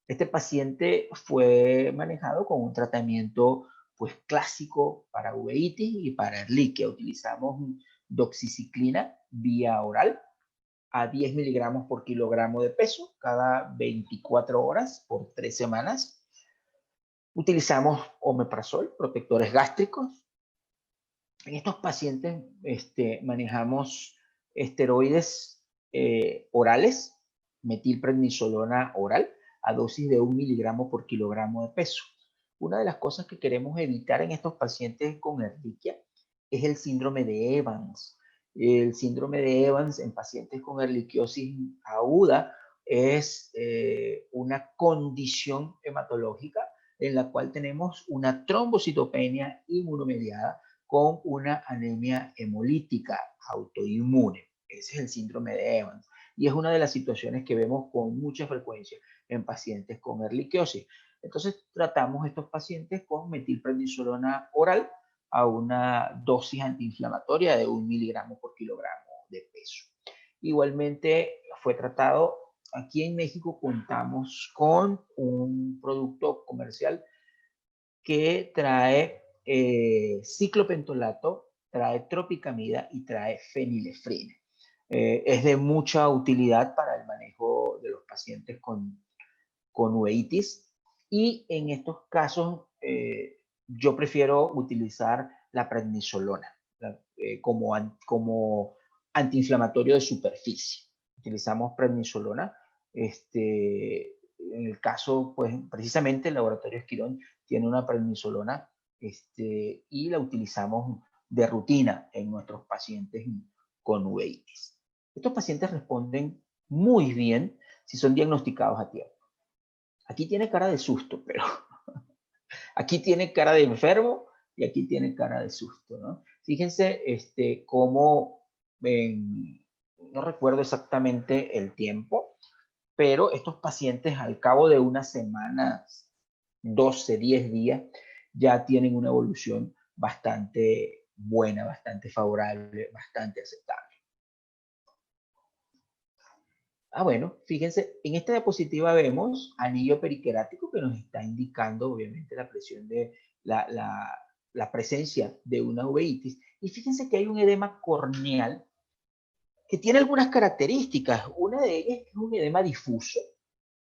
Este paciente fue manejado con un tratamiento pues clásico para uveitis y para Ehrlichia. Utilizamos doxiciclina vía oral a 10 miligramos por kilogramo de peso cada 24 horas por 3 semanas. Utilizamos omeprazol, protectores gástricos. En estos pacientes manejamos esteroides orales, metilprednisolona oral, a dosis de 1 miligramo por kilogramo de peso. Una de las cosas que queremos evitar en estos pacientes con Ehrlichia es el síndrome de Evans. El síndrome de Evans en pacientes con ehrlichiosis aguda es una condición hematológica en la cual tenemos una trombocitopenia inmunomediada con una anemia hemolítica autoinmune. Ese es el síndrome de Evans. Y es una de las situaciones que vemos con mucha frecuencia en pacientes con ehrlichiosis. Entonces, tratamos estos pacientes con metilprednisolona oral a una dosis antiinflamatoria de 1 miligramo por kilogramo de peso. Igualmente, fue tratado, aquí en México contamos con un producto comercial que trae ciclopentolato, trae tropicamida y trae fenilefrina. Es de mucha utilidad para el manejo de los pacientes con uveitis, y en estos casos yo prefiero utilizar la prednisolona como antiinflamatorio de superficie. Utilizamos prednisolona. En el caso, pues precisamente el laboratorio Esquirón tiene una prednisolona y la utilizamos de rutina en nuestros pacientes con uveitis. Estos pacientes responden muy bien si son diagnosticados a tiempo. Aquí tiene cara de susto, pero aquí tiene cara de enfermo y aquí tiene cara de susto, ¿no? Fíjense cómo, no recuerdo exactamente el tiempo, pero estos pacientes al cabo de unas semanas, 12, 10 días, ya tienen una evolución bastante buena, bastante favorable, bastante aceptable. Bueno, fíjense, en esta diapositiva vemos anillo periquerático que nos está indicando obviamente la presión de la presencia de una uveitis. Y fíjense que hay un edema corneal que tiene algunas características. Una de ellas es un edema difuso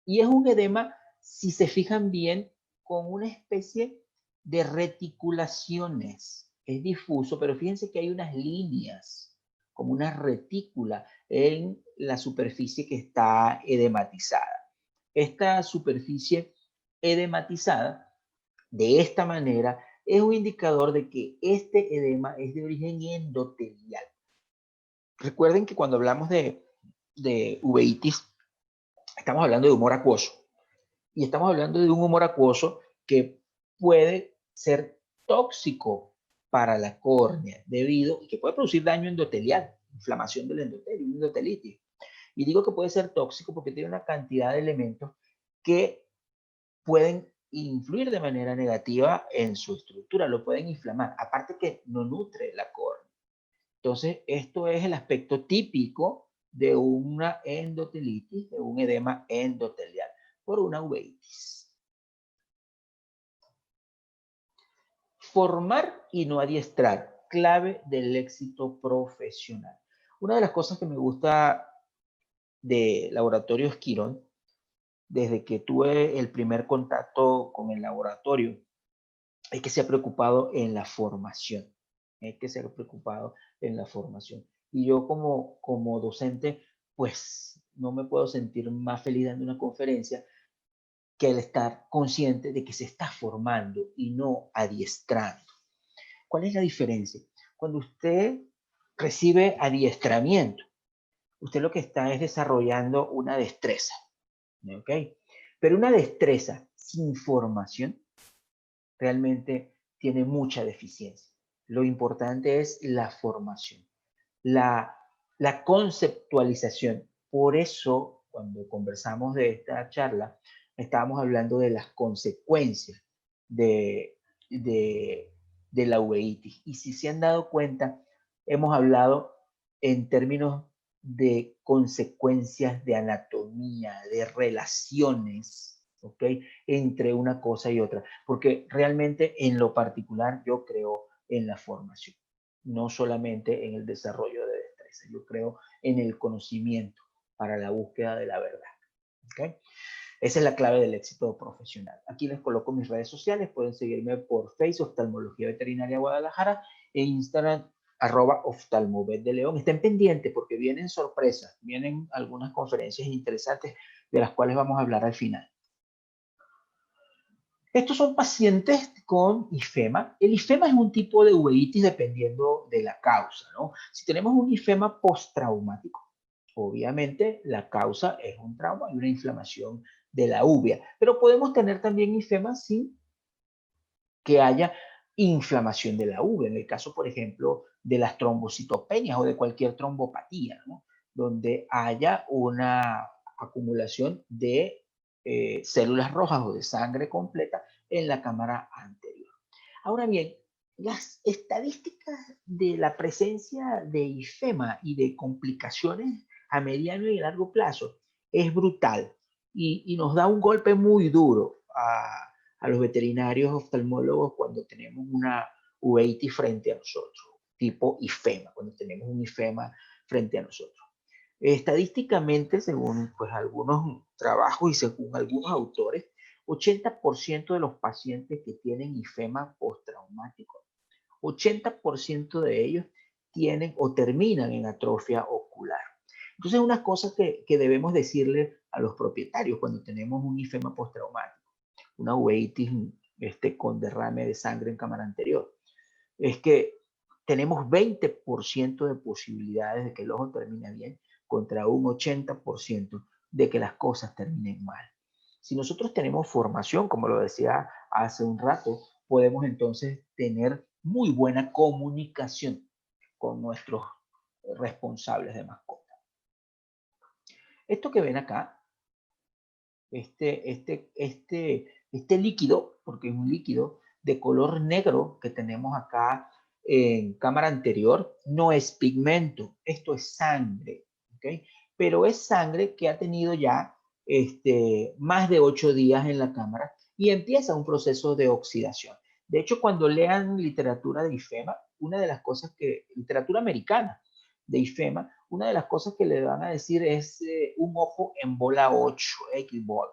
y es un edema, si se fijan bien, con una especie de reticulaciones. Es difuso, pero fíjense que hay unas líneas, como una retícula en la superficie que está edematizada. Esta superficie edematizada, de esta manera, es un indicador de que este edema es de origen endotelial. Recuerden que cuando hablamos de uveitis, estamos hablando de humor acuoso. Y estamos hablando de un humor acuoso que puede ser tóxico para la córnea debido y que puede producir daño endotelial, inflamación del endotelio, endotelitis. Y digo que puede ser tóxico porque tiene una cantidad de elementos que pueden influir de manera negativa en su estructura, lo pueden inflamar, aparte que no nutre la córnea. Entonces, esto es el aspecto típico de una endotelitis, de un edema endotelial por una uveitis. Formar y no adiestrar, clave del éxito profesional. Una de las cosas que me gusta de Laboratorio Esquirón, desde que tuve el primer contacto con el laboratorio, es que se ha preocupado en la formación. Es que se ha preocupado en la formación. Y yo como docente, pues no me puedo sentir más feliz dando una conferencia que el estar consciente de que se está formando y no adiestrando. ¿Cuál es la diferencia? Cuando usted recibe adiestramiento, usted lo que está es desarrollando una destreza, ¿ok? Pero una destreza sin formación realmente tiene mucha deficiencia. Lo importante es la formación, la conceptualización. Por eso, cuando conversamos de esta charla, estábamos hablando de las consecuencias de la uveitis. Y si se han dado cuenta, hemos hablado en términos de consecuencias de anatomía, de relaciones, ¿ok? Entre una cosa y otra, porque realmente en lo particular yo creo en la formación, no solamente en el desarrollo de destrezas, yo creo en el conocimiento para la búsqueda de la verdad, ¿ok? Esa es la clave del éxito profesional. Aquí les coloco mis redes sociales, pueden seguirme por Facebook, Oftalmología Veterinaria Guadalajara, e Instagram, @oftalmovet de León. Estén pendientes porque vienen sorpresas, vienen algunas conferencias interesantes de las cuales vamos a hablar al final. Estos son pacientes con ifema. El ifema es un tipo de uveitis dependiendo de la causa, ¿no? Si tenemos un ifema postraumático, obviamente la causa es un trauma y una inflamación de la uvea, pero podemos tener también ifema sin que haya inflamación de la uvea, en el caso, por ejemplo, de las trombocitopenias o de cualquier trombopatía, ¿no? Donde haya una acumulación de células rojas o de sangre completa en la cámara anterior. Ahora bien, las estadísticas de la presencia de ifema y de complicaciones a mediano y largo plazo es brutal y nos da un golpe muy duro a los veterinarios oftalmólogos cuando tenemos una uveitis frente a nosotros, tipo ifema, cuando tenemos un ifema frente a nosotros. Estadísticamente, según pues, algunos trabajos y según algunos autores, 80% de los pacientes que tienen ifema postraumático, 80% de ellos tienen o terminan en atrofia ocular. Entonces, una cosa que debemos decirle a los propietarios cuando tenemos un ifema postraumático, una uveitis con derrame de sangre en cámara anterior, es que tenemos 20% de posibilidades de que el ojo termine bien contra un 80% de que las cosas terminen mal. Si nosotros tenemos formación, como lo decía hace un rato, podemos entonces tener muy buena comunicación con nuestros responsables de mascota. Esto que ven acá, este líquido, porque es un líquido de color negro que tenemos acá en cámara anterior, no es pigmento, esto es sangre, ¿ok? Pero es sangre que ha tenido ya más de 8 días en la cámara y empieza un proceso de oxidación. De hecho, cuando lean literatura de ifema, una de las cosas literatura americana de ifema, una de las cosas que le van a decir es un ojo en bola 8, X-ball.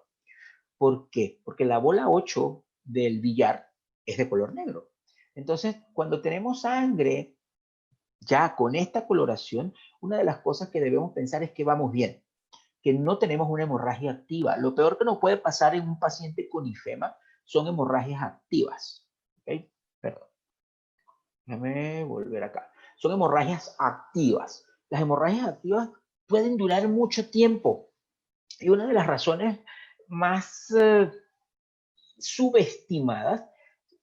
¿Por qué? Porque la bola 8 del billar es de color negro. Entonces, cuando tenemos sangre ya con esta coloración, una de las cosas que debemos pensar es que vamos bien, que no tenemos una hemorragia activa. Lo peor que nos puede pasar en un paciente con ifema son hemorragias activas. ¿Okay? Perdón. Déjame volver acá. Son hemorragias activas. Las hemorragias activas pueden durar mucho tiempo. Y una de las razones más subestimadas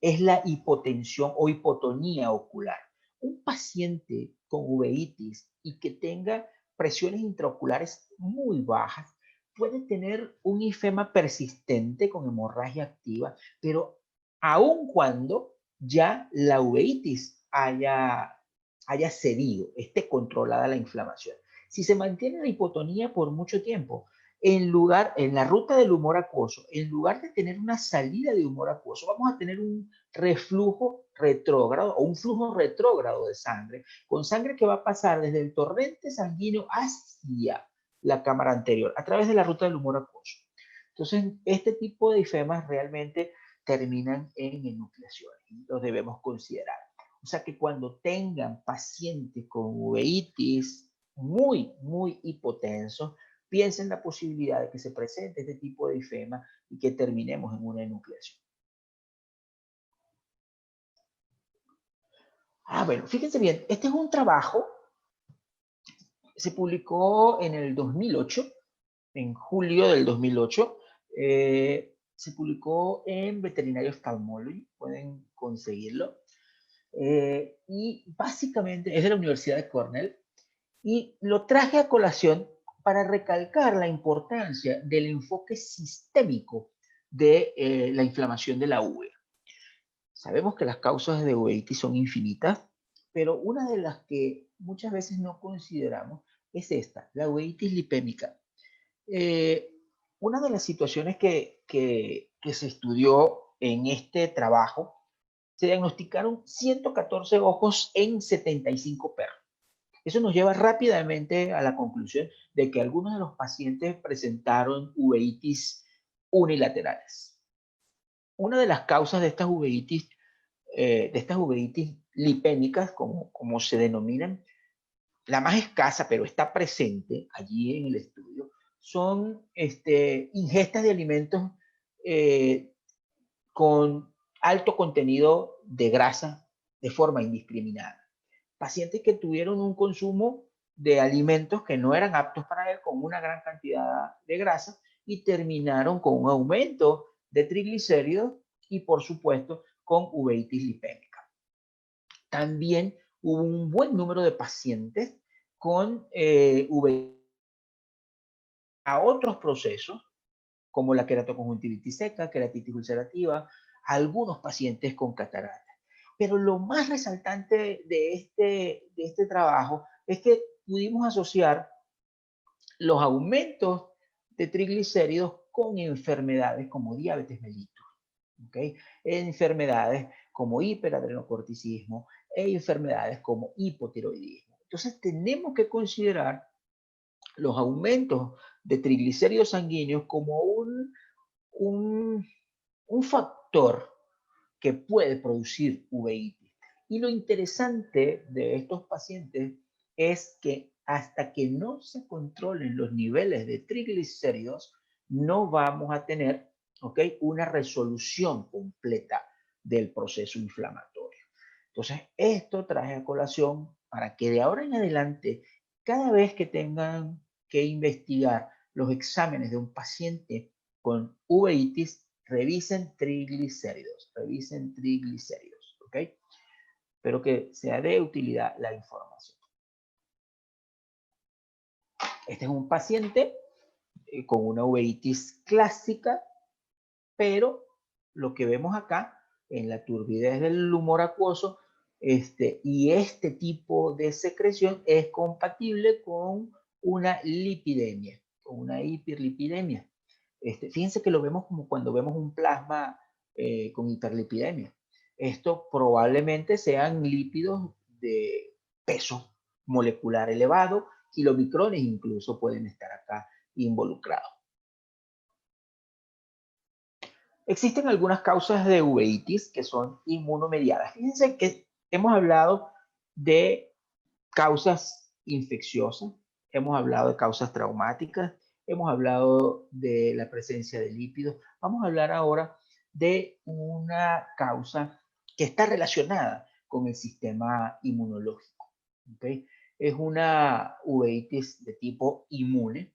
es la hipotensión o hipotonía ocular. Un paciente con uveitis y que tenga presiones intraoculares muy bajas puede tener un ifema persistente con hemorragia activa, pero aun cuando ya la uveitis haya cedido, esté controlada la inflamación. Si se mantiene la hipotonía por mucho tiempo, en la ruta del humor acuoso, en lugar de tener una salida de humor acuoso, vamos a tener un reflujo retrógrado o un flujo retrógrado de sangre, con sangre que va a pasar desde el torrente sanguíneo hacia la cámara anterior, a través de la ruta del humor acuoso. Entonces, este tipo de ifemas realmente terminan en enucleaciones y los debemos considerar. O sea que cuando tengan pacientes con uveitis muy hipotensos, piensa en la posibilidad de que se presente este tipo de ifema y que terminemos en una enucleación. Bueno, fíjense bien, este es un trabajo, se publicó en el 2008, en julio del 2008, se publicó en Veterinary Ophthalmology, pueden conseguirlo, y básicamente es de la Universidad de Cornell, y lo traje a colación para recalcar la importancia del enfoque sistémico de la inflamación de la uvea. Sabemos que las causas de uveitis son infinitas, pero una de las que muchas veces no consideramos es esta, la uveitis lipémica. Eh, Una de las situaciones que se estudió en este trabajo, se diagnosticaron 114 ojos en 75 perros. Eso nos lleva rápidamente a la conclusión de que algunos de los pacientes presentaron uveitis unilaterales. Una de las causas de estas uveitis lipémicas, como se denominan, la más escasa, pero está presente allí en el estudio, son ingestas de alimentos eh, con alto contenido de grasa de forma indiscriminada. Pacientes que tuvieron un consumo de alimentos que no eran aptos para él con una gran cantidad de grasa y terminaron con un aumento de triglicéridos y por supuesto con uveitis lipémica. También hubo un buen número de pacientes con uveitis a otros procesos como la queratoconjuntivitis seca, queratitis ulcerativa, algunos pacientes con cataratas. Pero lo más resaltante de este trabajo es que pudimos asociar los aumentos de triglicéridos con enfermedades como diabetes mellitus, ¿okay? Enfermedades como hiperadrenocorticismo e enfermedades como hipotiroidismo. Entonces tenemos que considerar los aumentos de triglicéridos sanguíneos como un, un factor que puede producir uveitis. Y lo interesante de estos pacientes es que hasta que no se controlen los niveles de triglicéridos, no vamos a tener, ¿okay?, una resolución completa del proceso inflamatorio. Entonces, esto trae a colación para que de ahora en adelante, cada vez que tengan que investigar los exámenes de un paciente con uveitis, revisen triglicéridos, ¿ok? Espero que sea de utilidad la información. Este es un paciente con una uveitis clásica, pero lo que vemos acá en la turbidez del humor acuoso y este tipo de secreción es compatible con una lipidemia, con una hiperlipidemia. Fíjense que lo vemos como cuando vemos un plasma con hiperlipidemia. Esto probablemente sean lípidos de peso molecular elevado, kilomicrones incluso pueden estar acá involucrados. Existen algunas causas de uveitis que son inmunomediadas. Fíjense que hemos hablado de causas infecciosas, hemos hablado de causas traumáticas, hemos hablado de la presencia de lípidos. Vamos a hablar ahora de una causa que está relacionada con el sistema inmunológico, ¿okay? Es una uveitis de tipo inmune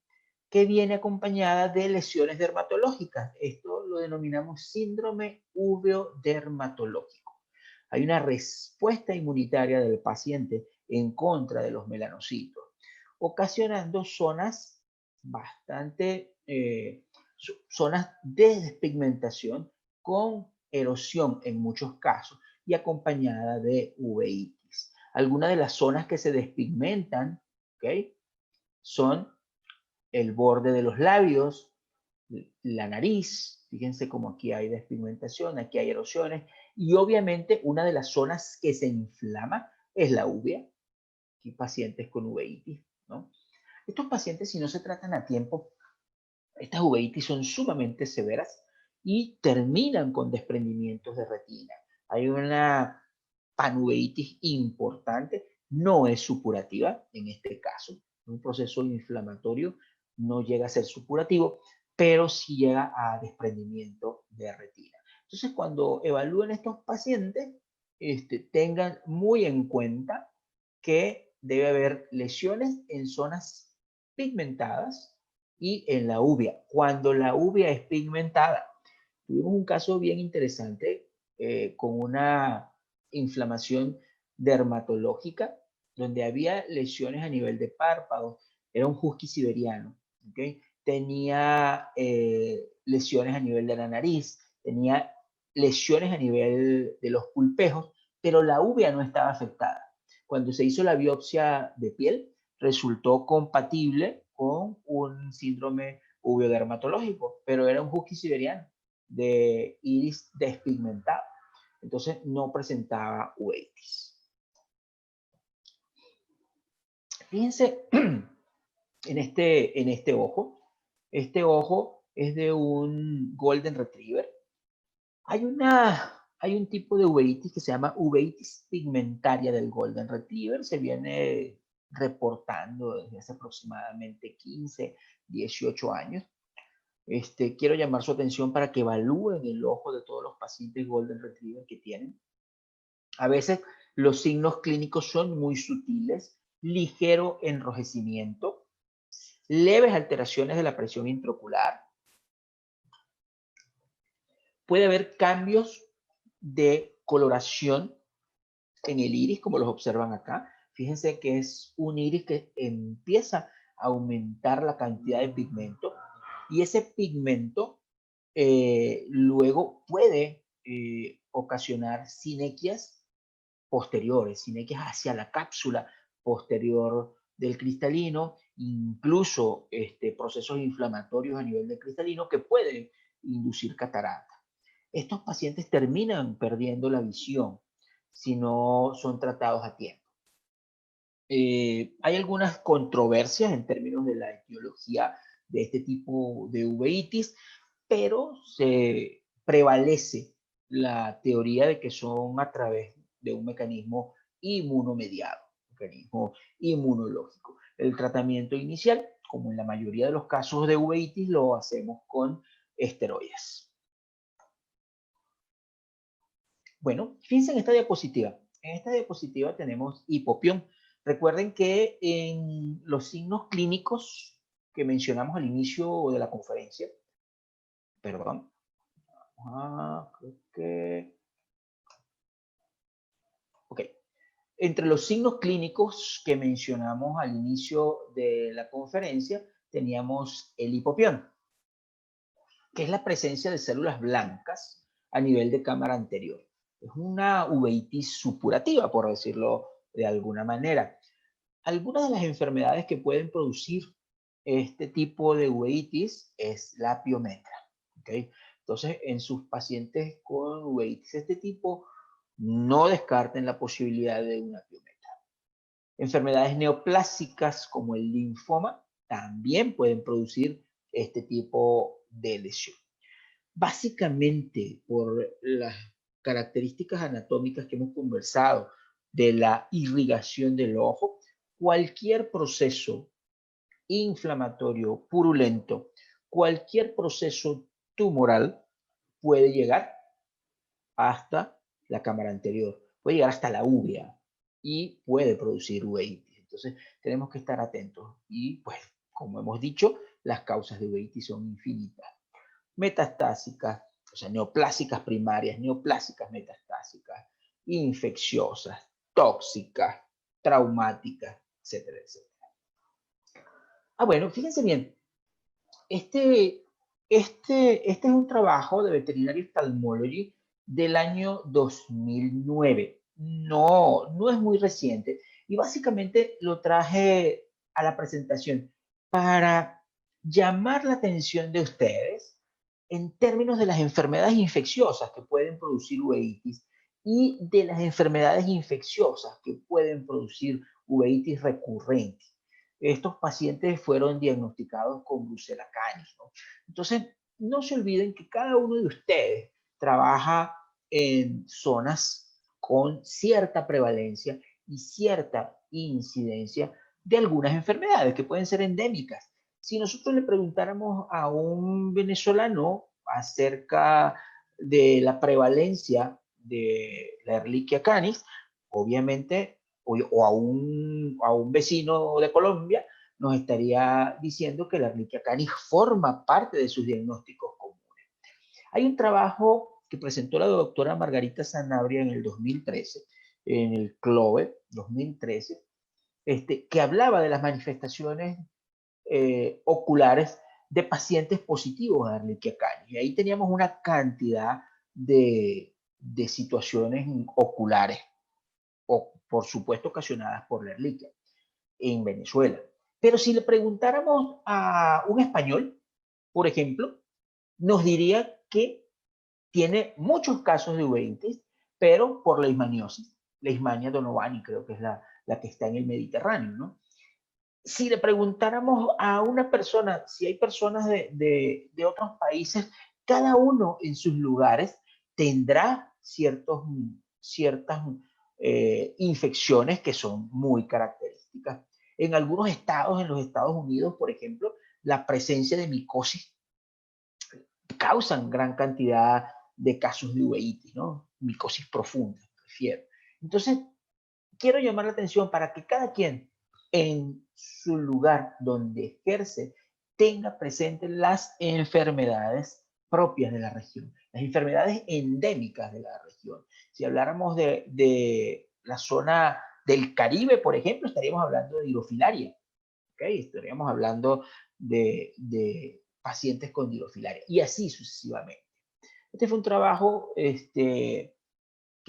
que viene acompañada de lesiones dermatológicas. Esto lo denominamos síndrome uveo-dermatológico. Hay una respuesta inmunitaria del paciente en contra de los melanocitos, ocasionando zonas zonas de despigmentación con erosión en muchos casos y acompañada de uveitis. Algunas de las zonas que se despigmentan, ¿okay?, son el borde de los labios, la nariz, fíjense como aquí hay despigmentación, aquí hay erosiones, y obviamente una de las zonas que se inflama es la uvea, aquí pacientes con uveitis, ¿no? Estos pacientes, si no se tratan a tiempo, estas uveitis son sumamente severas y terminan con desprendimientos de retina. Hay una panuveitis importante, no es supurativa en este caso, un proceso inflamatorio no llega a ser supurativo, pero sí llega a desprendimiento de retina. Entonces, cuando evalúen estos pacientes, tengan muy en cuenta que debe haber lesiones en zonas pigmentadas y en la uvea. Cuando la uvea es pigmentada, tuvimos un caso bien interesante con una inflamación dermatológica donde había lesiones a nivel de párpados. Era un husky siberiano, ¿okay? Tenía lesiones a nivel de la nariz, tenía lesiones a nivel de los pulpejos, pero la uvea no estaba afectada. Cuando se hizo la biopsia de piel, resultó compatible con un síndrome uveo dermatológico, pero era un husky siberiano de iris despigmentado. Entonces no presentaba uveitis. Fíjense en este ojo. Este ojo es de un Golden Retriever. Hay un tipo de uveitis que se llama uveitis pigmentaria del Golden Retriever. Se viene reportando desde hace aproximadamente 15, 18 años. Quiero llamar su atención para que evalúen el ojo de todos los pacientes Golden Retriever que tienen. A veces los signos clínicos son muy sutiles, ligero enrojecimiento, leves alteraciones de la presión intraocular. Puede haber cambios de coloración en el iris, como los observan acá. Fíjense que es un iris que empieza a aumentar la cantidad de pigmento y ese pigmento luego puede ocasionar sinequias posteriores, sinequias hacia la cápsula posterior del cristalino, incluso procesos inflamatorios a nivel del cristalino que pueden inducir catarata. Estos pacientes terminan perdiendo la visión si no son tratados a tiempo. Hay algunas controversias en términos de la etiología de este tipo de uveitis, pero se prevalece la teoría de que son a través de un mecanismo inmunomediado, mecanismo inmunológico. El tratamiento inicial, como en la mayoría de los casos de uveitis, lo hacemos con esteroides. Bueno, fíjense en esta diapositiva. En esta diapositiva tenemos hipopión. Recuerden que en los signos clínicos que mencionamos al inicio de la conferencia, perdón, creo que... Ok. Entre los signos clínicos que mencionamos al inicio de la conferencia, teníamos el hipopión, que es la presencia de células blancas a nivel de cámara anterior. Es una uveitis supurativa, por decirlo de alguna manera. Algunas de las enfermedades que pueden producir este tipo de uveitis es la piometra. ¿Okay? Entonces, en sus pacientes con uveitis de este tipo, no descarten la posibilidad de una piometra. Enfermedades neoplásicas como el linfoma también pueden producir este tipo de lesión. Básicamente, por las características anatómicas que hemos conversado de la irrigación del ojo, cualquier proceso inflamatorio purulento, cualquier proceso tumoral puede llegar hasta la cámara anterior, puede llegar hasta la uvea y puede producir uveitis. Entonces, tenemos que estar atentos y, pues, como hemos dicho, las causas de uveitis son infinitas. Metastásicas, o sea, neoplásicas primarias, neoplásicas metastásicas, infecciosas, tóxicas, traumáticas, etcétera, etcétera. Bueno, fíjense bien, este es un trabajo de Veterinary Ophthalmology del año 2009. No es muy reciente. Y básicamente lo traje a la presentación para llamar la atención de ustedes en términos de las enfermedades infecciosas que pueden producir uveitis y de las enfermedades infecciosas que pueden producir uveitis recurrente. Estos pacientes fueron diagnosticados con Brucella canis, ¿no? Entonces, no se olviden que cada uno de ustedes trabaja en zonas con cierta prevalencia y cierta incidencia de algunas enfermedades que pueden ser endémicas. Si nosotros le preguntáramos a un venezolano acerca de la prevalencia de la Ehrlichia canis, obviamente, o a un vecino de Colombia, nos estaría diciendo que la Ehrlichia canis forma parte de sus diagnósticos comunes. Hay un trabajo que presentó la doctora Margarita Sanabria en el 2013, en el CLOVE 2013, que hablaba de las manifestaciones oculares de pacientes positivos a Ehrlichia canis. Y ahí teníamos una cantidad de situaciones oculares, o por supuesto ocasionadas por la Ehrlichia en Venezuela. Pero si le preguntáramos a un español, por ejemplo, nos diría que tiene muchos casos de uveitis, pero por leishmaniosis, Leishmania donovani, creo que es la que está en el Mediterráneo, ¿no? Si le preguntáramos a una persona, si hay personas de otros países, cada uno en sus lugares tendrá ciertas infecciones que son muy características. En algunos estados, en los Estados Unidos, por ejemplo, la presencia de micosis causan gran cantidad de casos de uveitis, ¿no? Micosis profunda, prefiero. Entonces, quiero llamar la atención para que cada quien en su lugar donde ejerce tenga presente las enfermedades propias de la región, las enfermedades endémicas de la región. Si habláramos de la zona del Caribe, por ejemplo, estaríamos hablando de dirofilaria, ¿okay? Estaríamos hablando de pacientes con dirofilaria y así sucesivamente. Este fue un trabajo que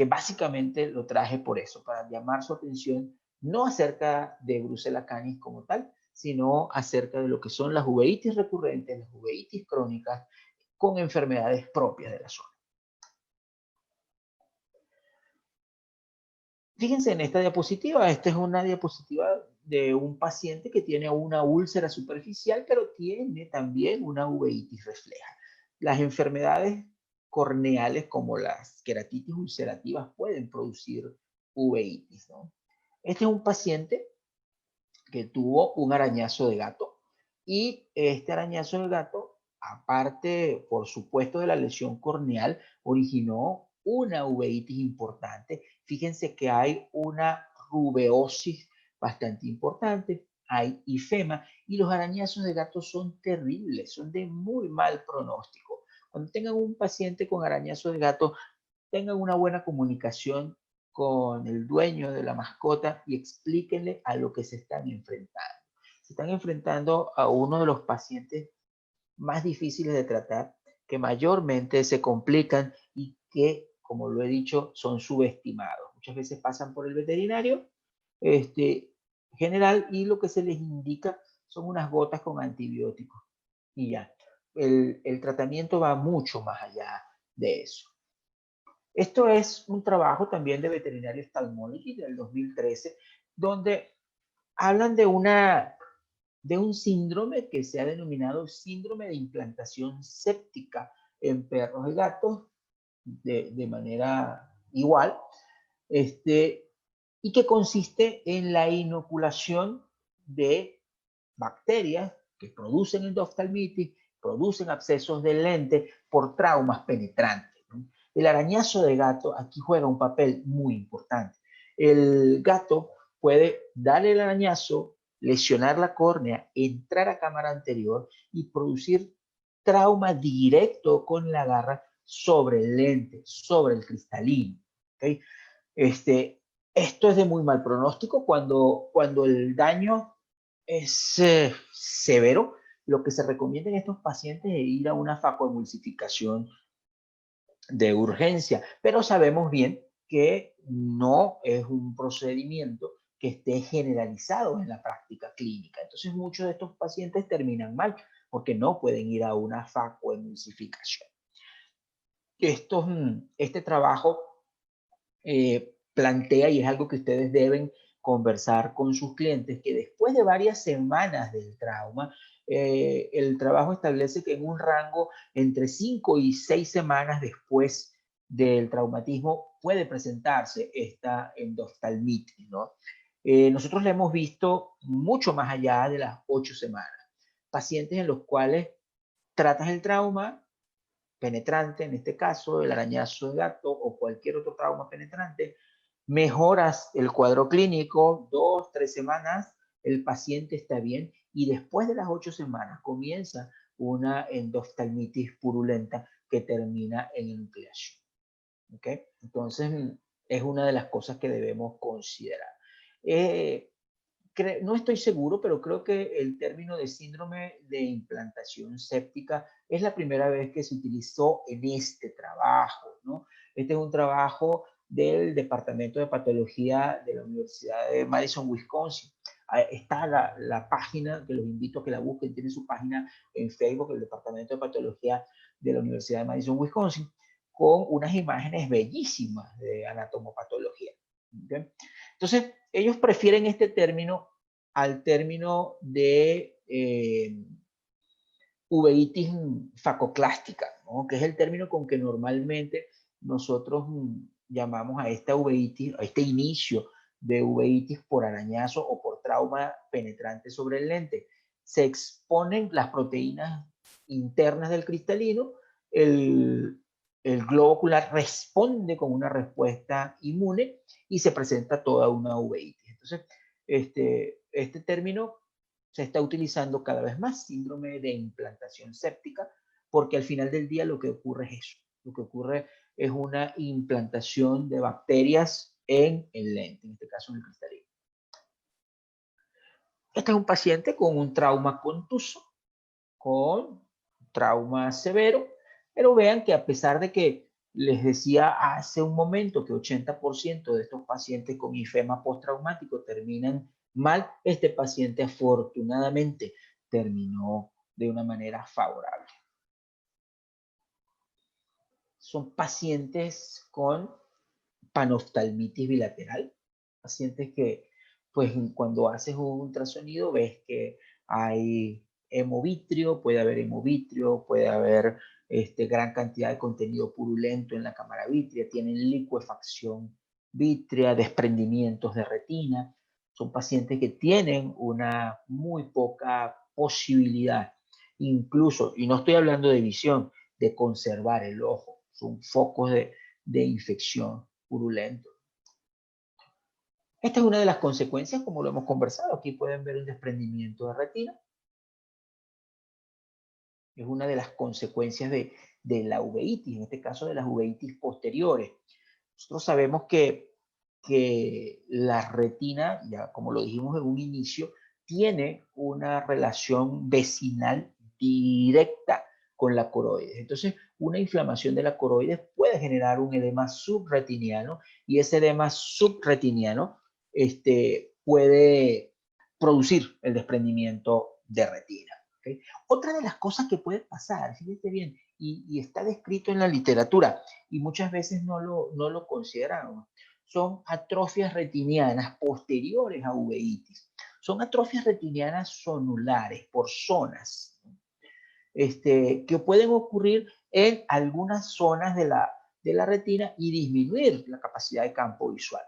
básicamente lo traje por eso, para llamar su atención no acerca de Brucella canis como tal, sino acerca de lo que son las uveitis recurrentes, las uveitis crónicas con enfermedades propias de la zona. Fíjense en esta diapositiva, esta es una diapositiva de un paciente que tiene una úlcera superficial, pero tiene también una uveitis refleja. Las enfermedades corneales como las queratitis ulcerativas pueden producir uveitis, ¿no? Este es un paciente que tuvo un arañazo de gato y este arañazo de gato, aparte, por supuesto, de la lesión corneal, originó una uveitis importante. Fíjense que hay una rubeosis bastante importante, hay ifema y los arañazos de gato son terribles, son de muy mal pronóstico. Cuando tengan un paciente con arañazo de gato, tengan una buena comunicación con el dueño de la mascota y explíquenle a lo que se están enfrentando. Se están enfrentando a uno de los pacientes más difíciles de tratar, que mayormente se complican y que, como lo he dicho, son subestimados. Muchas veces pasan por el veterinario general y lo que se les indica son unas gotas con antibióticos. Y ya, el tratamiento va mucho más allá de eso. Esto es un trabajo también de Veterinary Ophthalmology del 2013, donde hablan de un síndrome que se ha denominado síndrome de implantación séptica en perros y gatos de manera igual, y que consiste en la inoculación de bacterias que producen endoftalmitis, producen abscesos de lente por traumas penetrantes, ¿no? El arañazo de gato aquí juega un papel muy importante. El gato puede darle el arañazo, lesionar la córnea, entrar a cámara anterior y producir trauma directo con la garra sobre el lente, sobre el cristalino. ¿Okay? Esto es de muy mal pronóstico cuando el daño es severo. Lo que se recomienda en estos pacientes es ir a una facoemulsificación de urgencia, pero sabemos bien que no es un procedimiento que esté generalizado en la práctica clínica. Entonces muchos de estos pacientes terminan mal porque no pueden ir a una facoemulsificación. Este trabajo plantea, y es algo que ustedes deben conversar con sus clientes, que después de varias semanas del trauma, el trabajo establece que en un rango entre 5 y 6 semanas después del traumatismo puede presentarse esta endoftalmitis, ¿no? Nosotros la hemos visto mucho más allá de las 8 semanas. Pacientes en los cuales tratas el trauma penetrante, en este caso el arañazo de gato o cualquier otro trauma penetrante, mejoras el cuadro clínico, 2, 3 semanas, el paciente está bien y después de las 8 semanas comienza una endoftalmitis purulenta que termina en enucleación. ¿Okay? Entonces, es una de las cosas que debemos considerar. No estoy seguro, pero creo que el término de síndrome de implantación séptica es la primera vez que se utilizó en este trabajo, ¿no? Este es un trabajo del Departamento de Patología de la Universidad de Madison, Wisconsin. Está la página, que los invito a que la busquen, tiene su página en Facebook, el Departamento de Patología de la Universidad de Madison, Wisconsin, con unas imágenes bellísimas de anatomopatología. ¿Okay? Entonces, ellos prefieren este término al término de uveitis facoclástica, ¿no? Que es el término con que normalmente nosotros llamamos a esta uveitis, a este inicio de uveitis por arañazo o por trauma penetrante sobre el lente. Se exponen las proteínas internas del cristalino, el globo ocular responde con una respuesta inmune y se presenta toda una uveitis. Entonces, este término se está utilizando cada vez más, síndrome de implantación séptica, porque al final del día lo que ocurre es eso. Lo que ocurre es una implantación de bacterias en el lente, en este caso en el cristalino. Este es un paciente con un trauma contuso, con trauma severo, pero vean que a pesar de que les decía hace un momento que 80% de estos pacientes con ifema postraumático terminan mal, este paciente afortunadamente terminó de una manera favorable. Son pacientes con panoftalmitis bilateral, pacientes que pues cuando haces un ultrasonido ves que hay hemovitrio, puede haber hemovitrio, puede haber gran cantidad de contenido purulento en la cámara vítrea, tienen licuefacción vítrea, desprendimientos de retina. Son pacientes que tienen una muy poca posibilidad, incluso, y no estoy hablando de visión, de conservar el ojo. Son focos de infección purulento. Esta es una de las consecuencias, como lo hemos conversado. Aquí pueden ver el desprendimiento de retina. Es una de las consecuencias de la uveitis, en este caso de las uveitis posteriores. Nosotros sabemos que la retina, ya como lo dijimos en un inicio, tiene una relación vecinal directa con la coroides. Entonces, una inflamación de la coroides puede generar un edema subretiniano y ese edema subretiniano puede producir el desprendimiento de retina. ¿Okay? Otra de las cosas que puede pasar, fíjense bien, y está descrito en la literatura, y muchas veces no lo consideramos, son atrofias retinianas posteriores a uveitis. Son atrofias retinianas zonulares, por zonas, que pueden ocurrir en algunas zonas de la retina y disminuir la capacidad de campo visual.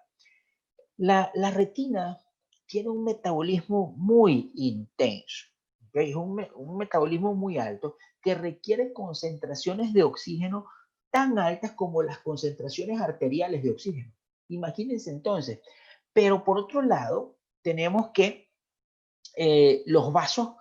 La retina tiene un metabolismo muy intenso, ¿okay? Es un metabolismo muy alto que requiere concentraciones de oxígeno tan altas como las concentraciones arteriales de oxígeno. Imagínense entonces. Pero por otro lado, tenemos que los vasos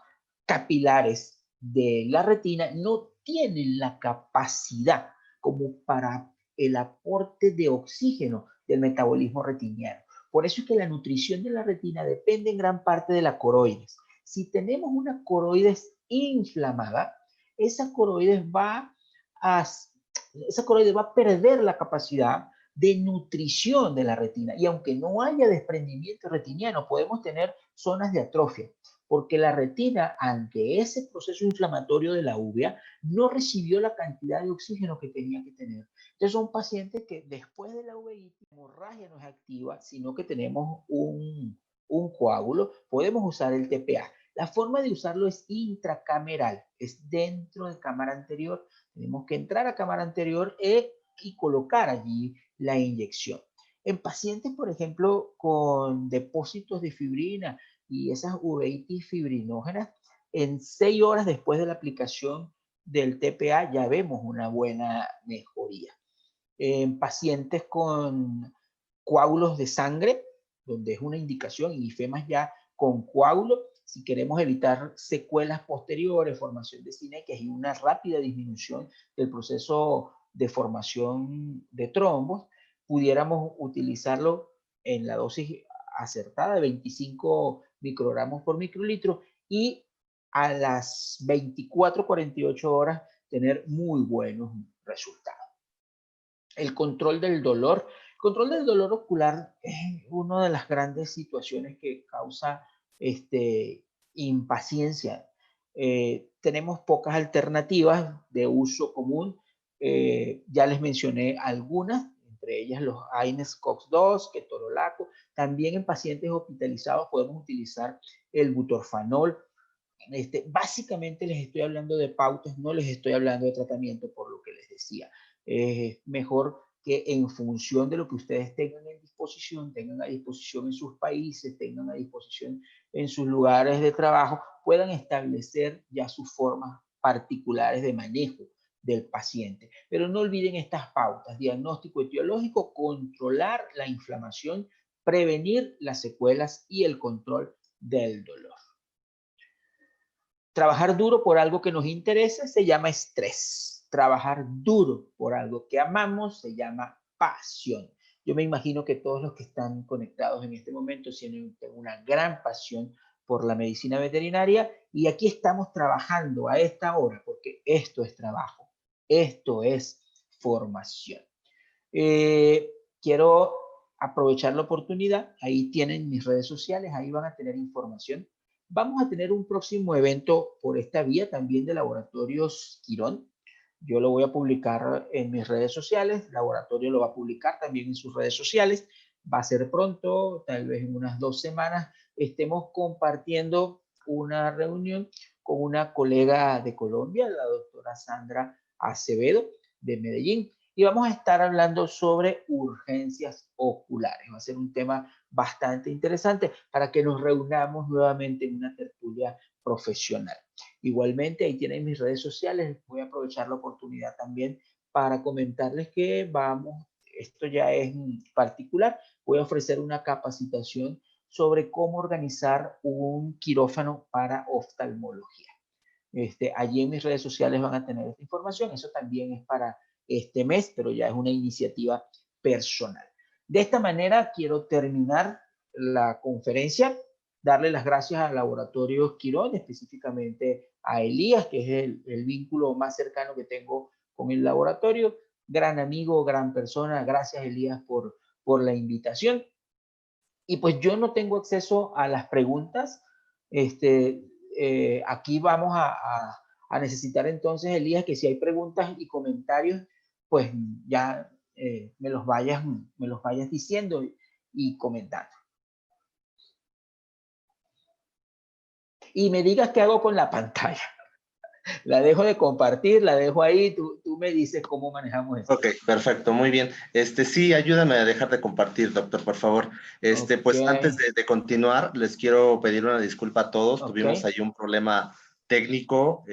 capilares de la retina no tienen la capacidad como para el aporte de oxígeno del metabolismo retiniano. Por eso es que la nutrición de la retina depende en gran parte de la coroides. Si tenemos una coroides inflamada, esa coroides va a perder la capacidad de nutrición de la retina. Y aunque no haya desprendimiento retiniano, podemos tener zonas de atrofia, porque la retina, ante ese proceso inflamatorio de la uvea, no recibió la cantidad de oxígeno que tenía que tener. Entonces son pacientes que después de la uveitis, la hemorragia no es activa, sino que tenemos un coágulo, podemos usar el TPA. La forma de usarlo es intracameral, es dentro de cámara anterior. Tenemos que entrar a cámara anterior y colocar allí la inyección. En pacientes, por ejemplo, con depósitos de fibrina y esas uveitis fibrinógenas, en 6 horas después de la aplicación del TPA ya vemos una buena mejoría. En pacientes con coágulos de sangre, donde es una indicación, y ifemas ya con coágulo, si queremos evitar secuelas posteriores, formación de sinequias y una rápida disminución del proceso de formación de trombos, pudiéramos utilizarlo en la dosis acertada de 25 microgramos por microlitro y a las 24-48 horas tener muy buenos resultados. El control del dolor. El control del dolor ocular es una de las grandes situaciones que causa impaciencia. Tenemos pocas alternativas de uso común. Ya les mencioné algunas, entre ellas los AINES COX-2, ketorolaco. También en pacientes hospitalizados podemos utilizar el butorfanol. Básicamente les estoy hablando de pautas, no les estoy hablando de tratamiento, por lo que les decía. Es mejor que en función de lo que ustedes tengan a disposición en sus países, tengan a disposición en sus lugares de trabajo, puedan establecer ya sus formas particulares de manejo del paciente. Pero no olviden estas pautas: diagnóstico etiológico, controlar la inflamación, prevenir las secuelas y el control del dolor. Trabajar duro por algo que nos interesa se llama estrés. Trabajar duro por algo que amamos se llama pasión. Yo me imagino que todos los que están conectados en este momento tienen una gran pasión por la medicina veterinaria, y aquí estamos trabajando a esta hora porque esto es trabajo, esto es formación. Quiero aprovechar la oportunidad. Ahí tienen mis redes sociales, ahí van a tener información. Vamos a tener un próximo evento por esta vía también de Laboratorios Quirón. Yo lo voy a publicar en mis redes sociales, el laboratorio lo va a publicar también en sus redes sociales. Va a ser pronto, tal vez en unas 2 semanas, estemos compartiendo una reunión con una colega de Colombia, la doctora Sandra Acevedo, de Medellín, y vamos a estar hablando sobre urgencias oculares. Va a ser un tema bastante interesante para que nos reunamos nuevamente en una tertulia profesional. Igualmente, ahí tienen mis redes sociales. Voy a aprovechar la oportunidad también para comentarles que esto ya es particular, voy a ofrecer una capacitación sobre cómo organizar un quirófano para oftalmología. Allí en mis redes sociales van a tener esta información. Eso también es para este mes, pero ya es una iniciativa personal. De esta manera quiero terminar la conferencia, darle las gracias al Laboratorio Quirón, específicamente a Elías, que es el vínculo más cercano que tengo con el laboratorio. Gran amigo, gran persona. Gracias, Elías, por la invitación. Y pues yo no tengo acceso a las preguntas. Aquí vamos a necesitar entonces, Elías, que si hay preguntas y comentarios, pues ya me los vayas diciendo y comentando. Y me digas qué hago con la pantalla. La dejo de compartir, la dejo ahí, tú me dices cómo manejamos esto. Ok, perfecto, muy bien. Sí, ayúdame a dejar de compartir, doctor, por favor. Pues antes de continuar, les quiero pedir una disculpa a todos. Tuvimos ahí un problema técnico,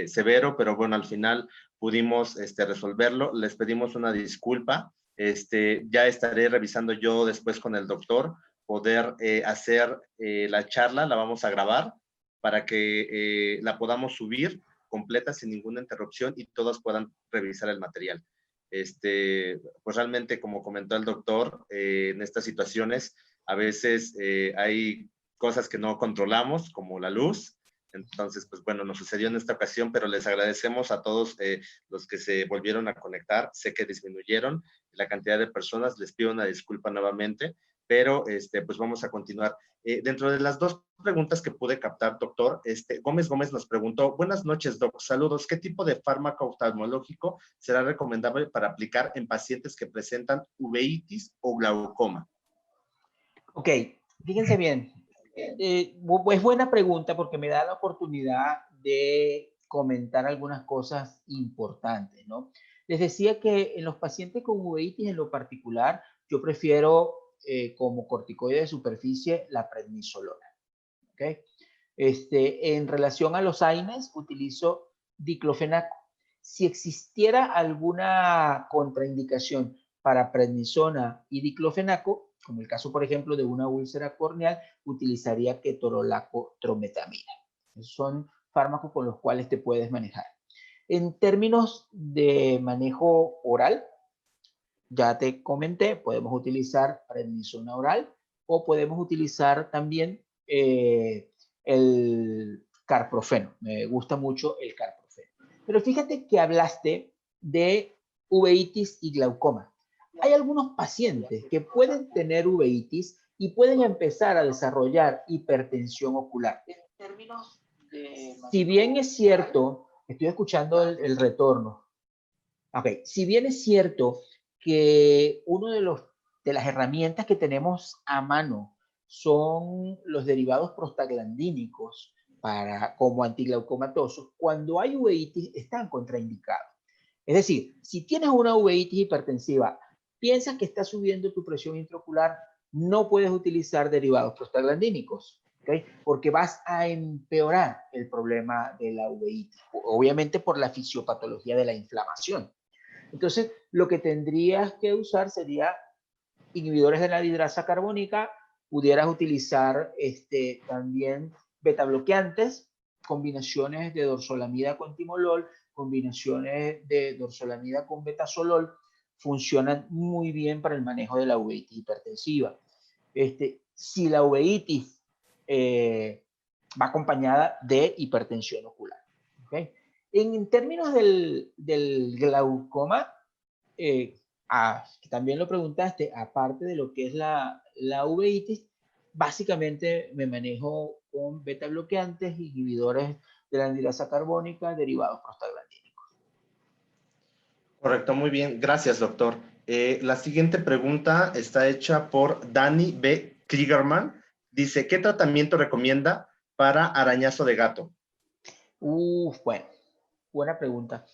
severo, pero bueno, al final pudimos resolverlo. Les pedimos una disculpa. Ya estaré revisando yo después con el doctor, poder hacer la charla, la vamos a grabar para que la podamos subir completa sin ninguna interrupción y todos puedan revisar el material. Pues realmente, como comentó el doctor, en estas situaciones a veces hay cosas que no controlamos, como la luz. Entonces, pues bueno, nos sucedió en esta ocasión, pero les agradecemos a todos los que se volvieron a conectar. Sé que disminuyeron la cantidad de personas, les pido una disculpa nuevamente, pero pues vamos a continuar. Dentro de las 2 preguntas que pude captar, doctor, Gómez nos preguntó: buenas noches, doc, saludos, ¿qué tipo de fármaco oftalmológico será recomendable para aplicar en pacientes que presentan uveitis o glaucoma? Ok, fíjense bien, es buena pregunta porque me da la oportunidad de comentar algunas cosas importantes, ¿no? Les decía que en los pacientes con uveitis en lo particular, yo prefiero como corticoide de superficie la prednisolona, ¿ok? En relación a los AINES, utilizo diclofenaco. Si existiera alguna contraindicación para prednisona y diclofenaco, como el caso, por ejemplo, de una úlcera corneal, utilizaría ketorolaco trometamina. Son fármacos con los cuales te puedes manejar. En términos de manejo oral, ya te comenté, podemos utilizar prednisona oral o podemos utilizar también el carprofeno. Me gusta mucho el carprofeno. Pero fíjate que hablaste de uveitis y glaucoma. Hay algunos pacientes que pueden tener uveitis y pueden empezar a desarrollar hipertensión ocular. En términos de... Si bien es cierto, estoy escuchando el retorno. Okay. Si bien es cierto que uno de las herramientas que tenemos a mano son los derivados prostaglandínicos como antiglaucomatosos, cuando hay uveitis están contraindicados. Es decir, si tienes una uveitis hipertensiva, piensas que está subiendo tu presión intraocular, no puedes utilizar derivados prostaglandínicos, ¿okay? Porque vas a empeorar el problema de la uveitis, obviamente por la fisiopatología de la inflamación. Entonces, lo que tendrías que usar sería inhibidores de la anhidrasa carbónica, pudieras utilizar también beta-bloqueantes, combinaciones de dorsolamida con timolol, combinaciones de dorsolamida con betasolol, funcionan muy bien para el manejo de la uveitis hipertensiva. Si la uveitis va acompañada de hipertensión ocular. ¿Okay? En términos del glaucoma, que también lo preguntaste, aparte de lo que es la uveitis, básicamente me manejo con beta bloqueantes, inhibidores de la anhidrasa carbónica, derivados prostaglandínicos. Correcto, muy bien. Gracias, doctor. La siguiente pregunta está hecha por Dani B. Kriegerman. Dice, ¿qué tratamiento recomienda para arañazo de gato? Bueno, buena pregunta.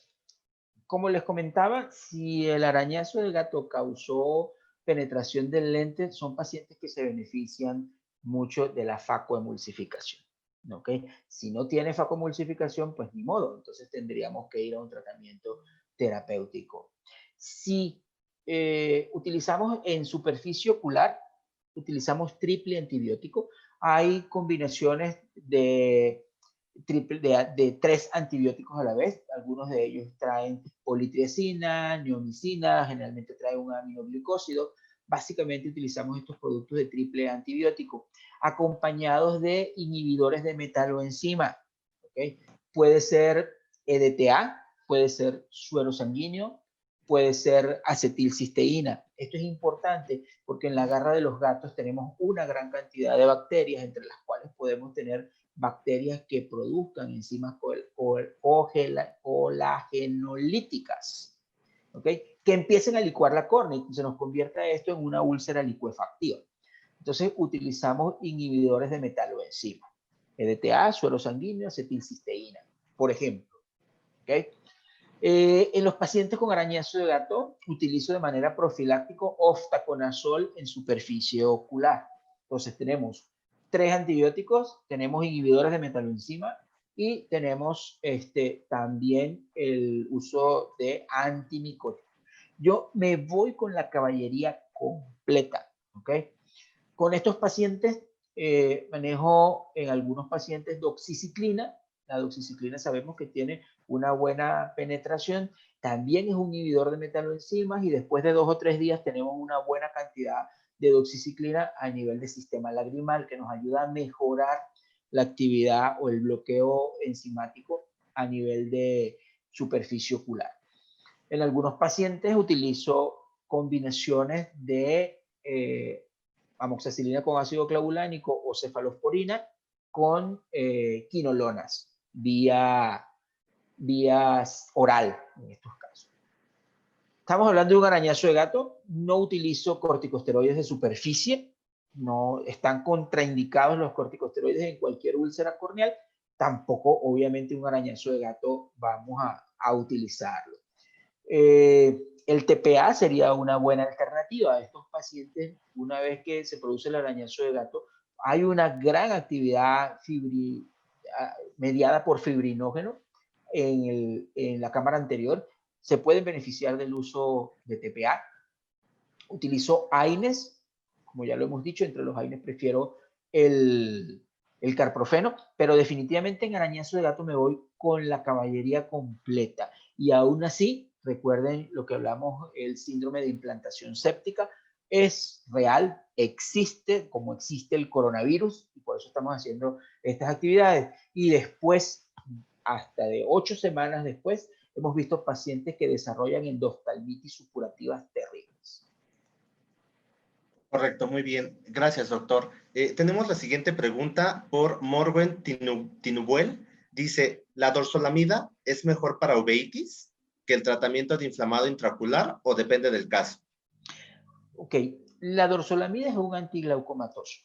Como les comentaba, si el arañazo del gato causó penetración del lente, son pacientes que se benefician mucho de la facoemulsificación. ¿Okay? Si no tiene facoemulsificación, pues ni modo, entonces tendríamos que ir a un tratamiento terapéutico. Si utilizamos en superficie ocular, utilizamos triple antibiótico. Hay combinaciones de 3 antibióticos a la vez. Algunos de ellos traen politriacina, neomicina, generalmente trae un aminoglicósido. Básicamente utilizamos estos productos de triple antibiótico acompañados de inhibidores de metaloenzima. ¿Okay? Puede ser EDTA, puede ser suero sanguíneo, puede ser acetilcisteína. Esto es importante porque en la garra de los gatos tenemos una gran cantidad de bacterias, entre las cuales podemos tener bacterias que produzcan enzimas colagenolíticas, ¿okay? Que empiecen a licuar la córnea y se nos convierta esto en una úlcera licuefactiva. Entonces utilizamos inhibidores de metaloenzima, EDTA, suero sanguíneo, acetilcisteína, por ejemplo. ¿Okay? En los pacientes con arañazo de gato, utilizo de manera profiláctica oftaconazol en superficie ocular. Entonces tenemos 3 antibióticos, tenemos inhibidores de metaloenzima y tenemos también el uso de antimicóticos. Yo me voy con la caballería completa, ¿ok? Con estos pacientes manejo en algunos pacientes doxiciclina. La doxiciclina sabemos que tiene una buena penetración. También es un inhibidor de metaloenzimas y después de 2 o 3 días tenemos una buena cantidad de doxiciclina a nivel del sistema lagrimal que nos ayuda a mejorar la actividad o el bloqueo enzimático a nivel de superficie ocular. En algunos pacientes utilizo combinaciones de amoxicilina con ácido clavulánico o cefalosporina con quinolonas vía oral en estos casos. Estamos hablando de un arañazo de gato. No utilizo corticosteroides de superficie. No están contraindicados los corticosteroides en cualquier úlcera corneal. Tampoco, obviamente, un arañazo de gato vamos a utilizarlo. El TPA sería una buena alternativa a estos pacientes. Una vez que se produce el arañazo de gato, hay una gran actividad mediada por fibrinógeno en la cámara anterior. Se pueden beneficiar del uso de TPA. Utilizo AINES, como ya lo hemos dicho, entre los AINES prefiero el carprofeno, pero definitivamente en arañazo de gato me voy con la caballería completa. Y aún así, recuerden lo que hablamos, el síndrome de implantación séptica es real, existe como existe el coronavirus y por eso estamos haciendo estas actividades. Y después, hasta de 8 semanas después, hemos visto pacientes que desarrollan endoftalmitis supurativas terribles. Correcto, muy bien. Gracias, doctor. Tenemos la siguiente pregunta por Morwen Tinubuel. Dice, ¿la dorsolamida es mejor para uveitis que el tratamiento de inflamado intraocular o depende del caso? Ok, la dorsolamida es un antiglaucomatoso.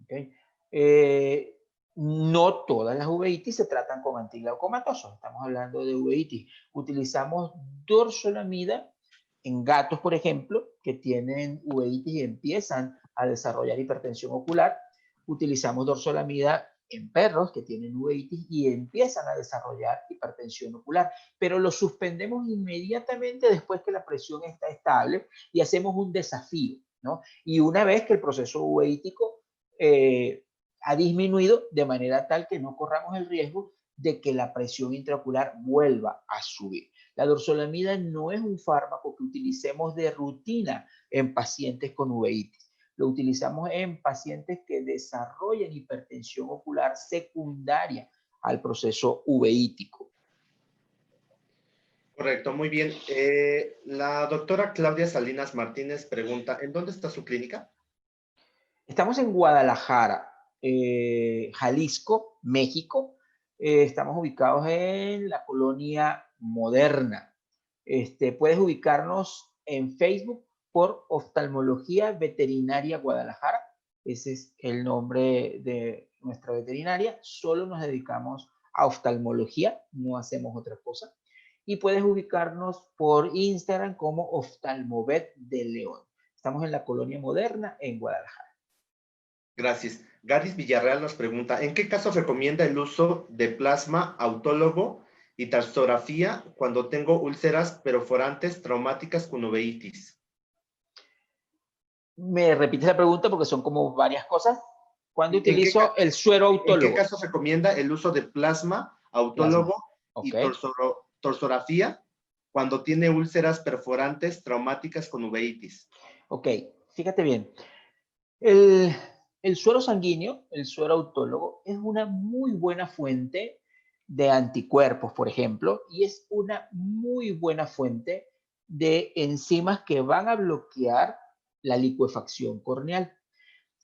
¿Okay? No todas las uveitis se tratan con antiglaucomatosos. Estamos hablando de uveitis. Utilizamos dorsolamida en gatos, por ejemplo, que tienen uveitis y empiezan a desarrollar hipertensión ocular. Utilizamos dorsolamida en perros que tienen uveitis y empiezan a desarrollar hipertensión ocular, pero lo suspendemos inmediatamente después que la presión está estable y hacemos un desafío, ¿no? Y una vez que el proceso uveítico ha disminuido de manera tal que no corramos el riesgo de que la presión intraocular vuelva a subir. La dorsolamida no es un fármaco que utilicemos de rutina en pacientes con uveitis. Lo utilizamos en pacientes que desarrollan hipertensión ocular secundaria al proceso uveítico. Correcto, muy bien. La doctora Claudia Salinas Martínez pregunta, ¿en dónde está su clínica? Estamos en Guadalajara, Jalisco, México. Estamos ubicados en la colonia Moderna. Puedes ubicarnos en Facebook por Oftalmología Veterinaria Guadalajara. Ese es el nombre de nuestra veterinaria. Solo nos dedicamos a oftalmología, no hacemos otra cosa. Y puedes ubicarnos por Instagram como Oftalmovet de León. Estamos en la colonia Moderna en Guadalajara. Gracias. Garis Villarreal nos pregunta, ¿en qué casos recomienda el uso de plasma autólogo y tarsografía cuando tengo úlceras perforantes traumáticas con uveitis? Me repites la pregunta porque son como varias cosas. ¿Cuándo ¿En qué, utilizo el suero ¿En qué autólogo? casos recomienda el uso de plasma Plasma. autólogo Ok. y tarsografía cuando tiene úlceras perforantes traumáticas con uveitis? Ok, fíjate bien. El suero sanguíneo, el suero autólogo, es una muy buena fuente de anticuerpos, por ejemplo, y es una muy buena fuente de enzimas que van a bloquear la licuefacción corneal.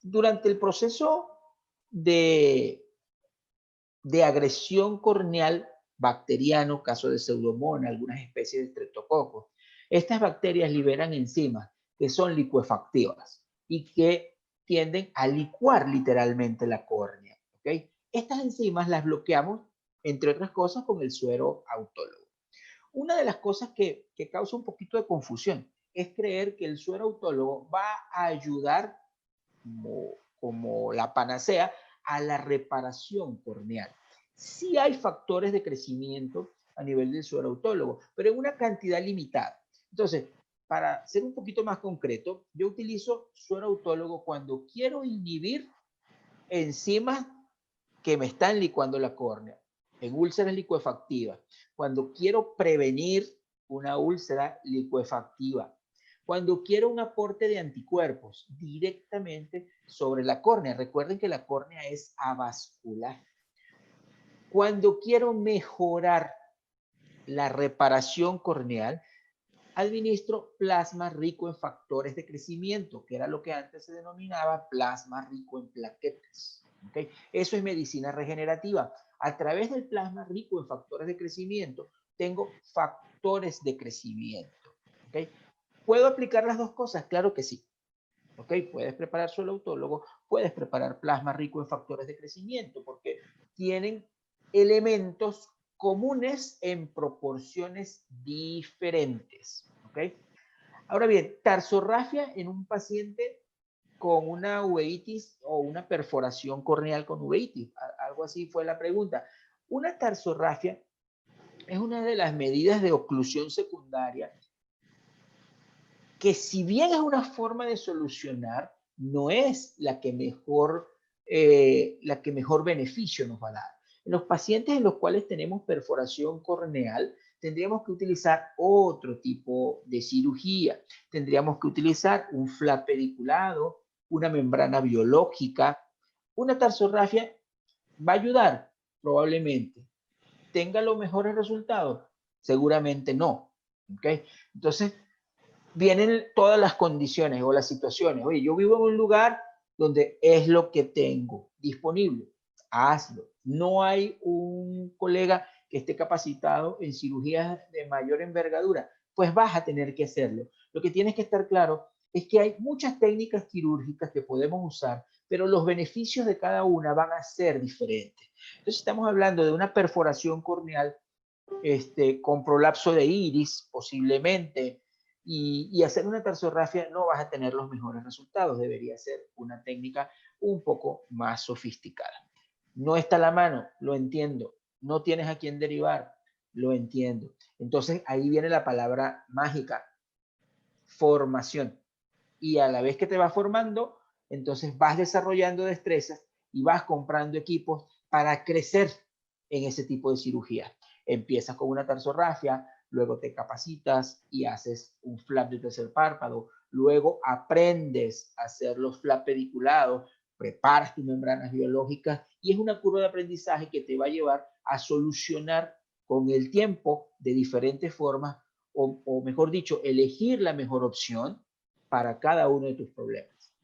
Durante el proceso de, de agresión corneal bacteriano, caso de pseudomonas, algunas especies de estreptococos, estas bacterias liberan enzimas que son licuefactivas y que tienden a licuar literalmente la córnea. ¿Okay? Estas enzimas las bloqueamos, entre otras cosas, con el suero autólogo. Una de las cosas que causa un poquito de confusión es creer que el suero autólogo va a ayudar como la panacea a la reparación corneal. Sí hay factores de crecimiento a nivel del suero autólogo, pero en una cantidad limitada. Entonces, para ser un poquito más concreto, yo utilizo suero autólogo cuando quiero inhibir enzimas que me están licuando la córnea, en úlceras licuefactivas, cuando quiero prevenir una úlcera licuefactiva, cuando quiero un aporte de anticuerpos directamente sobre la córnea. Recuerden que la córnea es avascular. Cuando quiero mejorar la reparación corneal, administro plasma rico en factores de crecimiento, que era lo que antes se denominaba plasma rico en plaquetas. ¿Okay? Eso es medicina regenerativa. A través del plasma rico en factores de crecimiento, tengo factores de crecimiento. ¿Okay? ¿Puedo aplicar las dos cosas? Claro que sí. ¿Okay? Puedes preparar suelo autólogo, puedes preparar plasma rico en factores de crecimiento, porque tienen elementos comunes en proporciones diferentes. ¿Okay? Ahora bien, tarsorrafia en un paciente con una uveitis o una perforación corneal con uveitis, algo así fue la pregunta. Una tarsorrafia es una de las medidas de oclusión secundaria que, si bien es una forma de solucionar, no es la que mejor beneficio nos va a dar. En los pacientes en los cuales tenemos perforación corneal, tendríamos que utilizar otro tipo de cirugía. Tendríamos que utilizar un flap pediculado, una membrana biológica. Una tarsorrafia va a ayudar, probablemente. ¿Tenga los mejores resultados? Seguramente no. ¿Okay? Entonces, vienen todas las condiciones o las situaciones. Oye, yo vivo en un lugar donde es lo que tengo disponible. Hazlo. No hay un colega que esté capacitado en cirugías de mayor envergadura, pues vas a tener que hacerlo. Lo que tienes que estar claro es que hay muchas técnicas quirúrgicas que podemos usar, pero los beneficios de cada una van a ser diferentes. Entonces estamos hablando de una perforación corneal con prolapso de iris, posiblemente, y hacer una tarsografía no vas a tener los mejores resultados. Debería ser una técnica un poco más sofisticada. No está a la mano, lo entiendo. No tienes a quién derivar, lo entiendo. Entonces ahí viene la palabra mágica, formación. Y a la vez que te vas formando, entonces vas desarrollando destrezas y vas comprando equipos para crecer en ese tipo de cirugía. Empiezas con una tarsografia, luego te capacitas y haces un flap de tercer párpado, luego aprendes a hacer los flaps pediculados, preparas tus membranas biológicas y es una curva de aprendizaje que te va a llevar a solucionar con el tiempo de diferentes formas o mejor dicho, elegir la mejor opción para cada uno de tus problemas.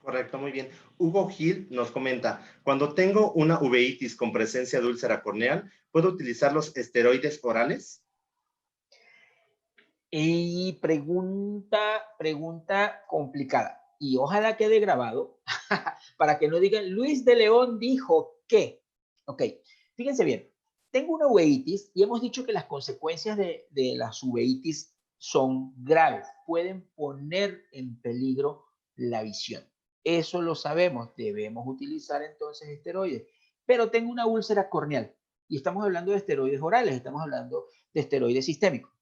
Correcto, muy bien. Hugo Gil nos comenta, cuando tengo una uveitis con presencia de úlcera corneal, ¿puedo utilizar los esteroides orales? Y pregunta complicada. Y ojalá quede grabado para que no digan, Luis de León dijo que. Ok, fíjense bien. Tengo una uveitis y hemos dicho que las consecuencias de las uveitis son graves. Pueden poner en peligro la visión. Eso lo sabemos. Debemos utilizar entonces esteroides. Pero tengo una úlcera corneal y estamos hablando de esteroides orales, estamos hablando de esteroides sistémicos.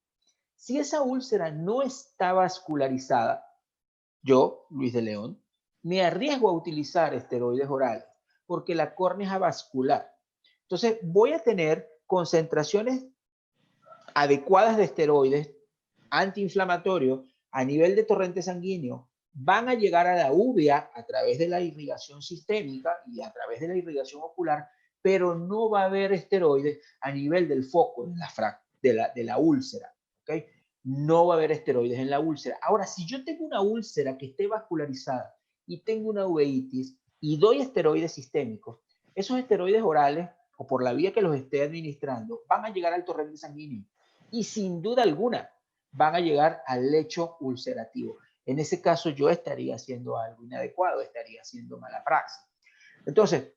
Si esa úlcera no está vascularizada, yo, Luis de León, me arriesgo a utilizar esteroides orales porque la córnea es avascular. Entonces, voy a tener concentraciones adecuadas de esteroides antiinflamatorios a nivel de torrente sanguíneo, van a llegar a la uvea a través de la irrigación sistémica y a través de la irrigación ocular, pero no va a haber esteroides a nivel del foco de la úlcera. ¿Okay? No va a haber esteroides en la úlcera. Ahora, si yo tengo una úlcera que esté vascularizada y tengo una uveitis y doy esteroides sistémicos, esos esteroides orales o por la vía que los esté administrando van a llegar al torrente sanguíneo y sin duda alguna van a llegar al lecho ulcerativo. En ese caso yo estaría haciendo algo inadecuado, estaría haciendo mala praxis. Entonces,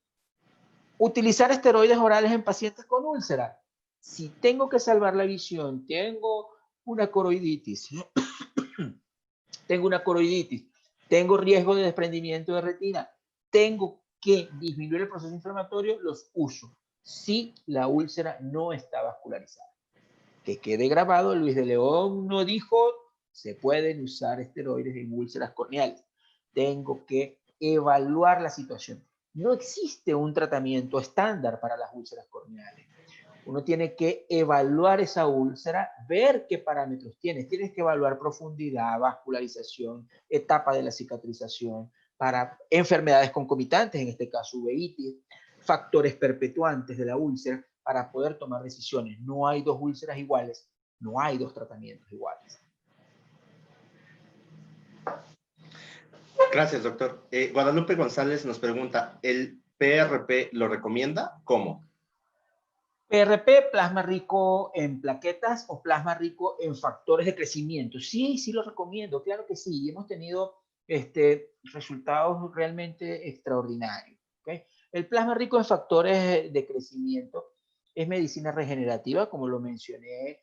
utilizar esteroides orales en pacientes con úlcera. Si tengo que salvar la visión, tengo una coroiditis, tengo riesgo de desprendimiento de retina, tengo que disminuir el proceso inflamatorio, los uso. Si la úlcera no está vascularizada. Que quede grabado, Luis de León no dijo se pueden usar esteroides en úlceras corneales. Tengo que evaluar la situación. No existe un tratamiento estándar para las úlceras corneales. Uno tiene que evaluar esa úlcera, ver qué parámetros tienes. Tienes que evaluar profundidad, vascularización, etapa de la cicatrización, para enfermedades concomitantes, en este caso uveitis, factores perpetuantes de la úlcera, para poder tomar decisiones. No hay dos úlceras iguales, no hay dos tratamientos iguales. Gracias, doctor. Guadalupe González nos pregunta, ¿el PRP lo recomienda? ¿Cómo? PRP, plasma rico en plaquetas o plasma rico en factores de crecimiento. Sí, sí lo recomiendo, claro que sí. Y hemos tenido resultados realmente extraordinarios. ¿Okay? El plasma rico en factores de crecimiento es medicina regenerativa, como lo mencioné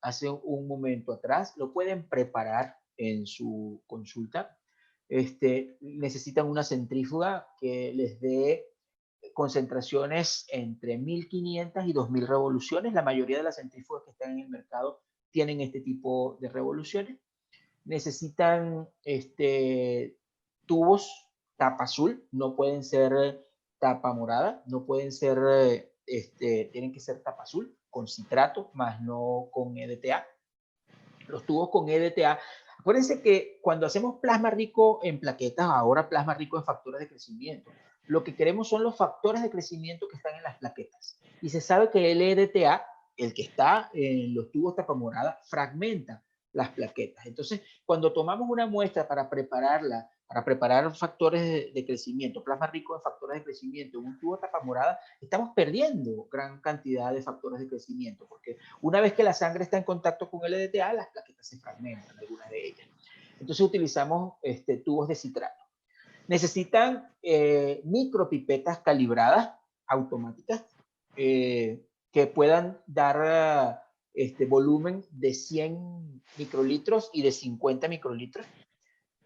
hace un momento atrás. Lo pueden preparar en su consulta. Necesitan una centrífuga que les dé concentraciones entre 1500 y 2000 revoluciones. La mayoría de las centrífugas que están en el mercado tienen este tipo de revoluciones. Necesitan tubos tapa azul, no pueden ser tapa morada, no pueden ser, tienen que ser tapa azul con citrato, más no con EDTA. Los tubos con EDTA, acuérdense que cuando hacemos plasma rico en plaquetas, ahora plasma rico en factores de crecimiento, lo que queremos son los factores de crecimiento que están en las plaquetas. Y se sabe que el EDTA el que está en los tubos tapamorada, fragmenta las plaquetas. Entonces, cuando tomamos una muestra para prepararla, para preparar factores de crecimiento, plasma rico en factores de crecimiento, en un tubo tapamorada, estamos perdiendo gran cantidad de factores de crecimiento, porque una vez que la sangre está en contacto con el EDTA, las plaquetas se fragmentan, algunas de ellas. Entonces utilizamos tubos de citrato. Necesitan micropipetas calibradas, automáticas, que puedan dar volumen de 100 microlitros y de 50 microlitros.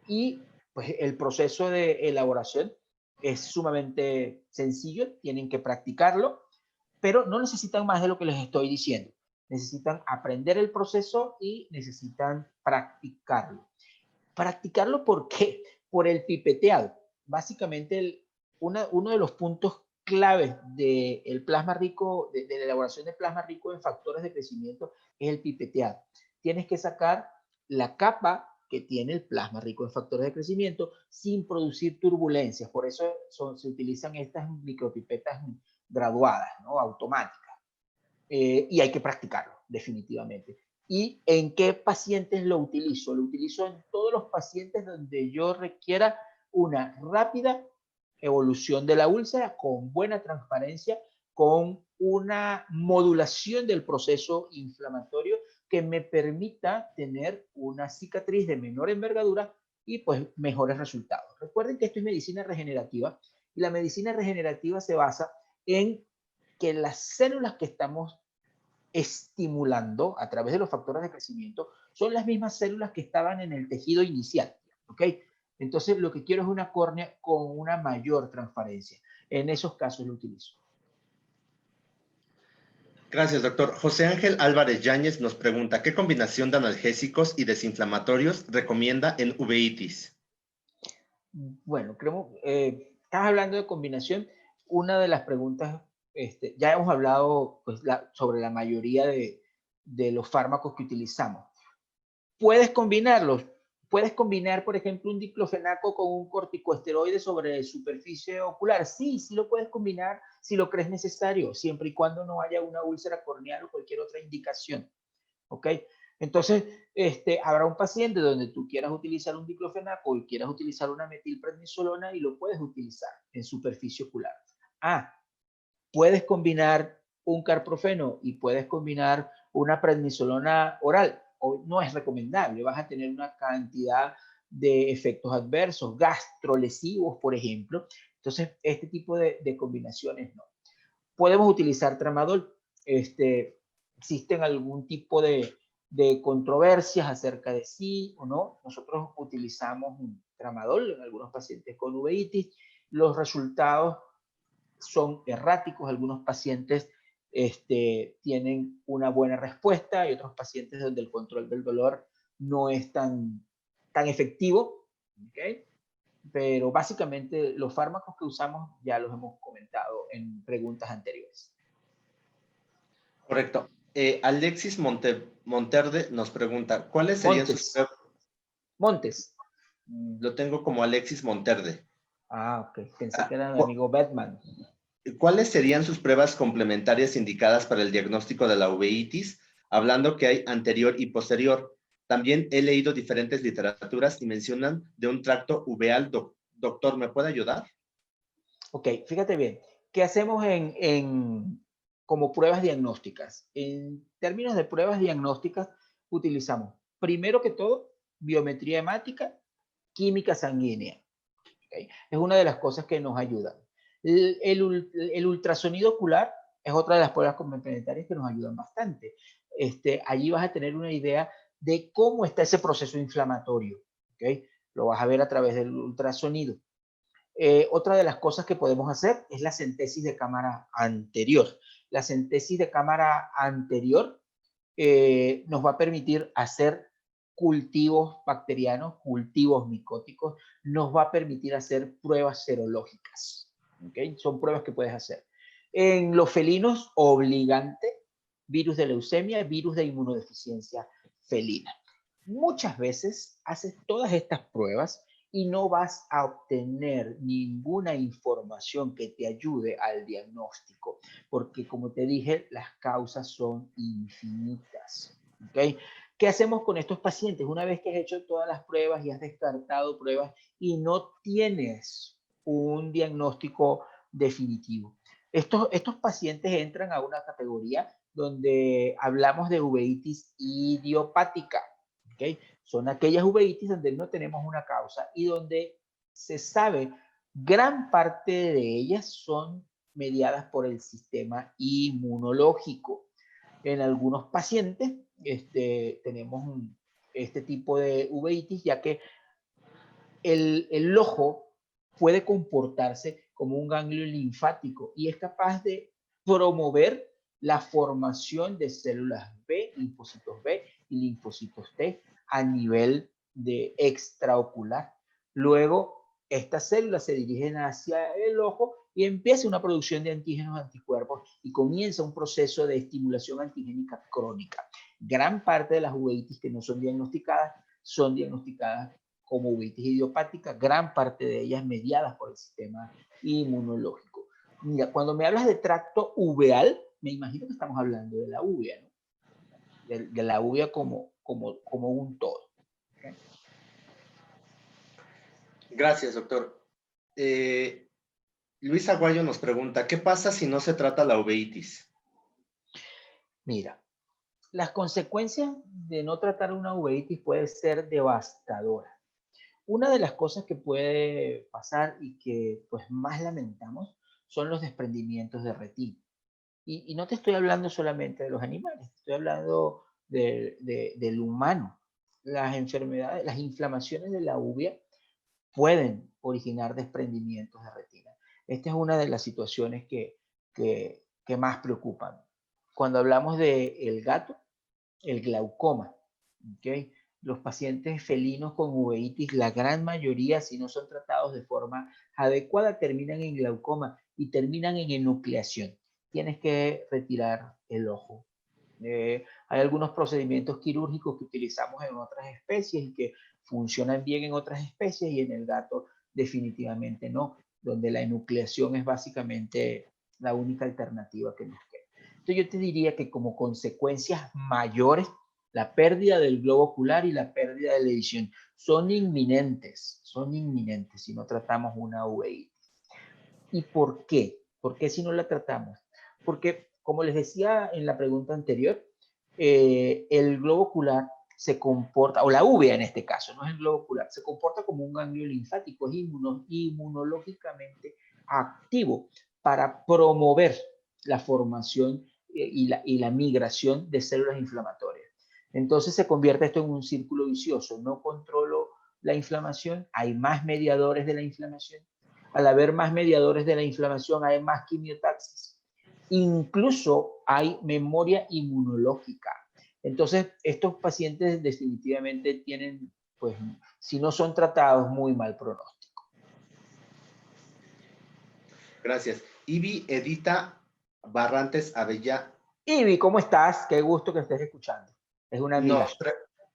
Y pues el proceso de elaboración es sumamente sencillo, tienen que practicarlo, pero no necesitan más de lo que les estoy diciendo. Necesitan aprender el proceso y necesitan practicarlo. Practicarlo, ¿por qué? Por el pipeteado. Básicamente, uno de los puntos claves del plasma rico, de la elaboración de plasma rico en factores de crecimiento, es el pipeteado. Tienes que sacar la capa que tiene el plasma rico en factores de crecimiento sin producir turbulencias. Por eso se utilizan estas micropipetas graduadas, ¿no? Automáticas. Y hay que practicarlo, definitivamente. ¿Y en qué pacientes lo utilizo? Lo utilizo en todos los pacientes donde yo requiera una rápida evolución de la úlcera con buena transparencia, con una modulación del proceso inflamatorio que me permita tener una cicatriz de menor envergadura y pues mejores resultados. Recuerden que esto es medicina regenerativa y la medicina regenerativa se basa en que las células que estamos estimulando a través de los factores de crecimiento son las mismas células que estaban en el tejido inicial, ¿ok? Entonces lo que quiero es una córnea con una mayor transparencia. En esos casos lo utilizo. Gracias, doctor. José Ángel Álvarez Yáñez nos pregunta, ¿qué combinación de analgésicos y desinflamatorios recomienda en uveitis? Bueno, estás hablando de combinación. Una de las preguntas, ya hemos hablado pues, sobre la mayoría de los fármacos que utilizamos. Puedes combinarlos. Puedes combinar, por ejemplo, un diclofenaco con un corticosteroide sobre superficie ocular. Sí, sí lo puedes combinar si lo crees necesario, siempre y cuando no haya una úlcera corneal o cualquier otra indicación. ¿Ok? Entonces, habrá un paciente donde tú quieras utilizar un diclofenaco y quieras utilizar una metilprednisolona y lo puedes utilizar en superficie ocular. Puedes combinar un carprofeno y puedes combinar una prednisolona oral. O no es recomendable, vas a tener una cantidad de efectos adversos, gastrolesivos, por ejemplo. Entonces, este tipo de combinaciones no. Podemos utilizar tramadol. Existen algún tipo de controversias acerca de sí o no. Nosotros utilizamos tramadol en algunos pacientes con uveitis. Los resultados son erráticos. Algunos pacientes tienen una buena respuesta y otros pacientes donde el control del dolor no es tan efectivo. ¿Okay? Pero básicamente los fármacos que usamos ya los hemos comentado en preguntas anteriores. Correcto. Alexis Monterde nos pregunta, ¿cuáles serían sus... Montes. Lo tengo como Alexis Monterde. Ok. Pensé que era mi amigo Batman. ¿Cuáles serían sus pruebas complementarias indicadas para el diagnóstico de la uveitis? Hablando que hay anterior y posterior. También he leído diferentes literaturas y mencionan de un tracto uveal. Doctor, ¿me puede ayudar? Ok, fíjate bien. ¿Qué hacemos como pruebas diagnósticas? En términos de pruebas diagnósticas, utilizamos, primero que todo, biometría hemática, química sanguínea. ¿Okay? Es una de las cosas que nos ayudan. El ultrasonido ocular es otra de las pruebas complementarias que nos ayudan bastante. Allí vas a tener una idea de cómo está ese proceso inflamatorio. ¿Okay? Lo vas a ver a través del ultrasonido. Otra de las cosas que podemos hacer es la centesis de cámara anterior. La centesis de cámara anterior nos va a permitir hacer cultivos bacterianos, cultivos micóticos, nos va a permitir hacer pruebas serológicas. ¿Okay? Son pruebas que puedes hacer. En los felinos, obligante, virus de leucemia, virus de inmunodeficiencia felina. Muchas veces haces todas estas pruebas y no vas a obtener ninguna información que te ayude al diagnóstico, porque como te dije, las causas son infinitas. ¿Ok? ¿Qué hacemos con estos pacientes? Una vez que has hecho todas las pruebas y has descartado pruebas y no tienes un diagnóstico definitivo. Estos pacientes entran a una categoría donde hablamos de uveitis idiopática. ¿Okay? Son aquellas uveitis donde no tenemos una causa y donde se sabe gran parte de ellas son mediadas por el sistema inmunológico. En algunos pacientes tenemos este tipo de uveitis, ya que el ojo puede comportarse como un ganglio linfático y es capaz de promover la formación de células B, linfocitos B y linfocitos T a nivel de extraocular. Luego, estas células se dirigen hacia el ojo y empieza una producción de antígenos anticuerpos y comienza un proceso de estimulación antigénica crónica. Gran parte de las uveitis que no son diagnosticadas como uveitis idiopática, gran parte de ellas mediadas por el sistema inmunológico. Mira, cuando me hablas de tracto uveal, me imagino que estamos hablando de la uvea, ¿no? De la uvea como un todo. ¿Okay? Gracias, doctor. Luis Aguayo nos pregunta, ¿qué pasa si no se trata la uveitis? Mira, las consecuencias de no tratar una uveitis pueden ser devastadoras. Una de las cosas que puede pasar y que pues más lamentamos son los desprendimientos de retina. Y no te estoy hablando solamente de los animales, estoy hablando del humano. Las enfermedades, las inflamaciones de la uvea pueden originar desprendimientos de retina. Esta es una de las situaciones que más preocupan. Cuando hablamos del gato, el glaucoma, ¿ok? Los pacientes felinos con uveitis, la gran mayoría, si no son tratados de forma adecuada, terminan en glaucoma y terminan en enucleación. Tienes que retirar el ojo. Hay algunos procedimientos quirúrgicos que utilizamos en otras especies y que funcionan bien en otras especies y en el gato definitivamente no, donde la enucleación es básicamente la única alternativa que nos queda. Entonces yo te diría que como consecuencias mayores, la pérdida del globo ocular y la pérdida de la visión son inminentes si no tratamos una uveitis. ¿Y por qué? ¿Por qué si no la tratamos? Porque, como les decía en la pregunta anterior, el globo ocular se comporta, o la uvea en este caso, no es el globo ocular, se comporta como un ganglio linfático, es inmunológicamente activo para promover la formación y la migración de células inflamatorias. Entonces se convierte esto en un círculo vicioso. No controlo la inflamación, hay más mediadores de la inflamación. Al haber más mediadores de la inflamación, hay más quimiotaxis. Incluso hay memoria inmunológica. Entonces, estos pacientes definitivamente tienen, pues, si no son tratados, muy mal pronóstico. Gracias. Ivy Edita Barrantes Avella. Ivy, ¿cómo estás? Qué gusto que estés escuchando. Es una amiga.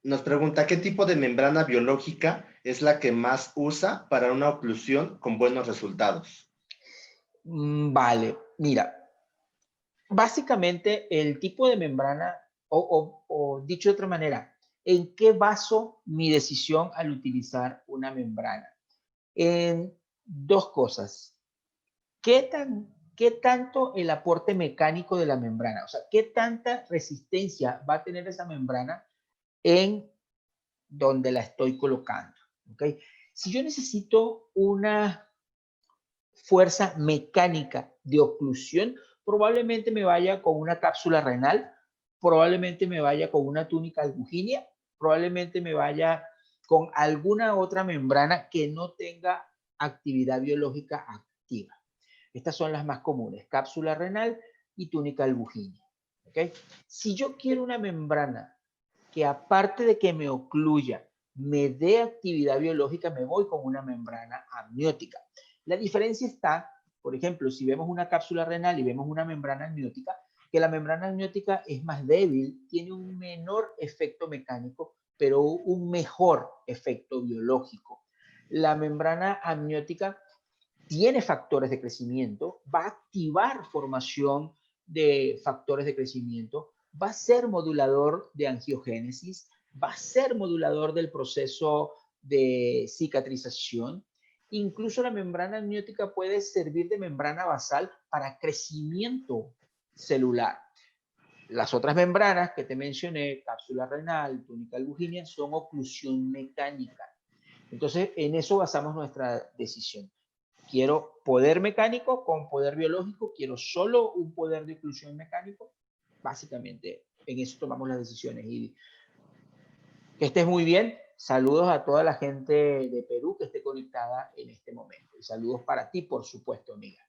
Nos pregunta, ¿qué tipo de membrana biológica es la que más usa para una oclusión con buenos resultados? Vale, mira, básicamente el tipo de membrana, o dicho de otra manera, ¿en qué baso mi decisión al utilizar una membrana? En dos cosas. ¿Qué tanto el aporte mecánico de la membrana? O sea, ¿qué tanta resistencia va a tener esa membrana en donde la estoy colocando? ¿Okay? Si yo necesito una fuerza mecánica de oclusión, probablemente me vaya con una cápsula renal, probablemente me vaya con una túnica albuginia, probablemente me vaya con alguna otra membrana que no tenga actividad biológica activa. Estas son las más comunes, cápsula renal y túnica albuginia. ¿Okay? Si yo quiero una membrana que aparte de que me ocluya, me dé actividad biológica, me voy con una membrana amniótica. La diferencia está, por ejemplo, si vemos una cápsula renal y vemos una membrana amniótica, que la membrana amniótica es más débil, tiene un menor efecto mecánico, pero un mejor efecto biológico. La membrana amniótica tiene factores de crecimiento, va a activar formación de factores de crecimiento, va a ser modulador de angiogénesis, va a ser modulador del proceso de cicatrización. Incluso la membrana amniótica puede servir de membrana basal para crecimiento celular. Las otras membranas que te mencioné, cápsula renal, túnica albuginea, son oclusión mecánica. Entonces, en eso basamos nuestra decisión. Quiero poder mecánico con poder biológico, quiero solo un poder de oclusión mecánico. Básicamente, en eso tomamos las decisiones. Y que estés muy bien. Saludos a toda la gente de Perú que esté conectada en este momento. Y saludos para ti, por supuesto, amiga.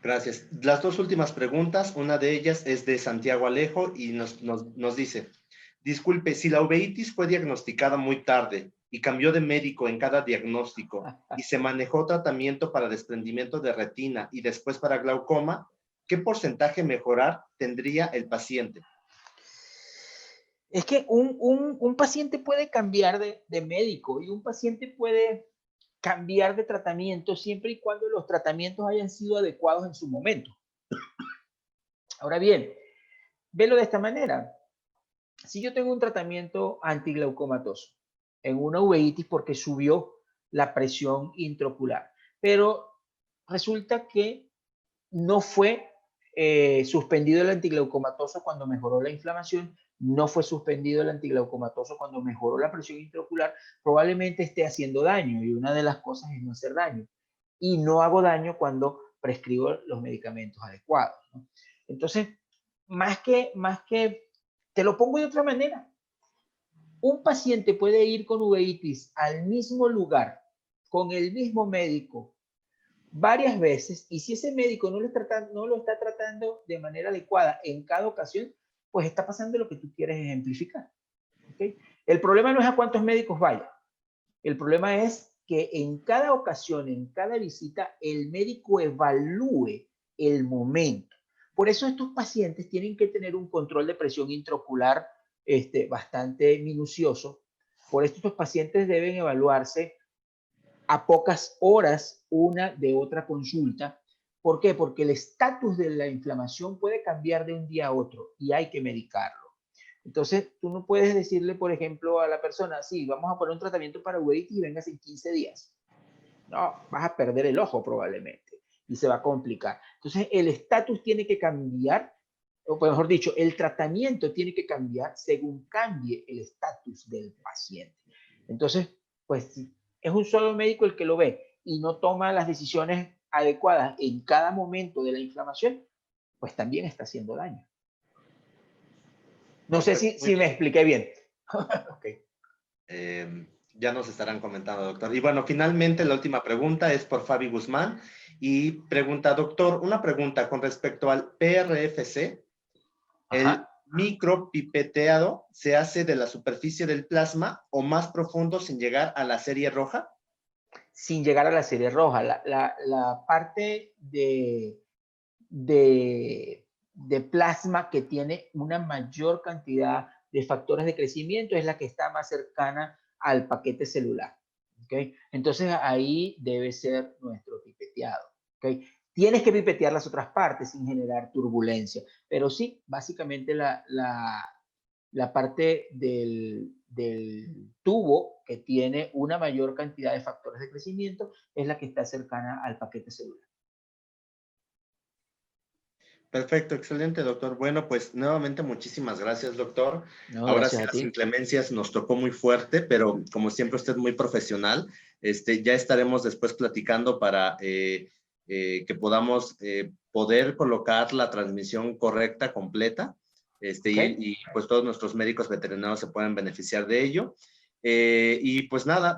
Gracias. Las dos últimas preguntas, una de ellas es de Santiago Alejo y nos dice, disculpe, si la uveitis fue diagnosticada muy tarde y cambió de médico en cada diagnóstico y se manejó tratamiento para desprendimiento de retina y después para glaucoma, ¿qué porcentaje mejorar tendría el paciente? Es que un paciente puede cambiar de médico y un paciente puede cambiar de tratamiento siempre y cuando los tratamientos hayan sido adecuados en su momento. Ahora bien, velo de esta manera. Si yo tengo un tratamiento antiglaucomatoso en una uveitis porque subió la presión intraocular, pero resulta que no fue suspendido el antiglaucomatoso cuando mejoró la inflamación, no fue suspendido el antiglaucomatoso cuando mejoró la presión intraocular, probablemente esté haciendo daño y una de las cosas es no hacer daño. Y no hago daño cuando prescribo los medicamentos adecuados, ¿no? Entonces, más que, te lo pongo de otra manera. Un paciente puede ir con uveitis al mismo lugar, con el mismo médico, varias veces, y si ese médico no lo está tratando de manera adecuada en cada ocasión, pues está pasando lo que tú quieres ejemplificar. ¿Okay? El problema no es a cuántos médicos vaya, el problema es que en cada ocasión, en cada visita, el médico evalúe el momento. Por eso estos pacientes tienen que tener un control de presión intraocular bastante minucioso. Por eso estos pacientes deben evaluarse a pocas horas una de otra consulta. ¿Por qué? Porque el estatus de la inflamación puede cambiar de un día a otro y hay que medicarlo. Entonces, tú no puedes decirle, por ejemplo, a la persona, sí, vamos a poner un tratamiento para uveitis y vengas en 15 días. No, vas a perder el ojo probablemente y se va a complicar. Entonces, el estatus tiene que cambiar, o mejor dicho, el tratamiento tiene que cambiar según cambie el estatus del paciente. Entonces, pues es un solo médico el que lo ve y no toma las decisiones adecuadas en cada momento de la inflamación, pues también está haciendo daño. No sé si me expliqué bien. Okay. Ya nos estarán comentando, doctor. Y bueno, finalmente la última pregunta es por Fabi Guzmán y pregunta, doctor, una pregunta con respecto al PRFC. Ajá. ¿El micropipeteado se hace de la superficie del plasma o más profundo sin llegar a la serie roja? Sin llegar a la serie roja. La parte de plasma que tiene una mayor cantidad de factores de crecimiento es la que está más cercana al paquete celular. ¿Okay? Entonces ahí debe ser nuestro pipeteado. ¿Okay? Tienes que pipetear las otras partes sin generar turbulencia, pero sí, básicamente la parte del tubo que tiene una mayor cantidad de factores de crecimiento es la que está cercana al paquete celular. Perfecto, excelente, doctor. Bueno, pues nuevamente muchísimas gracias, doctor. No, ahora gracias sí, a las ti. inclemencias nos tocó muy fuerte, pero como siempre usted muy profesional, ya estaremos después platicando para que podamos poder colocar la transmisión correcta, completa, Okay. y pues todos nuestros médicos veterinarios se pueden beneficiar de ello. Y pues nada,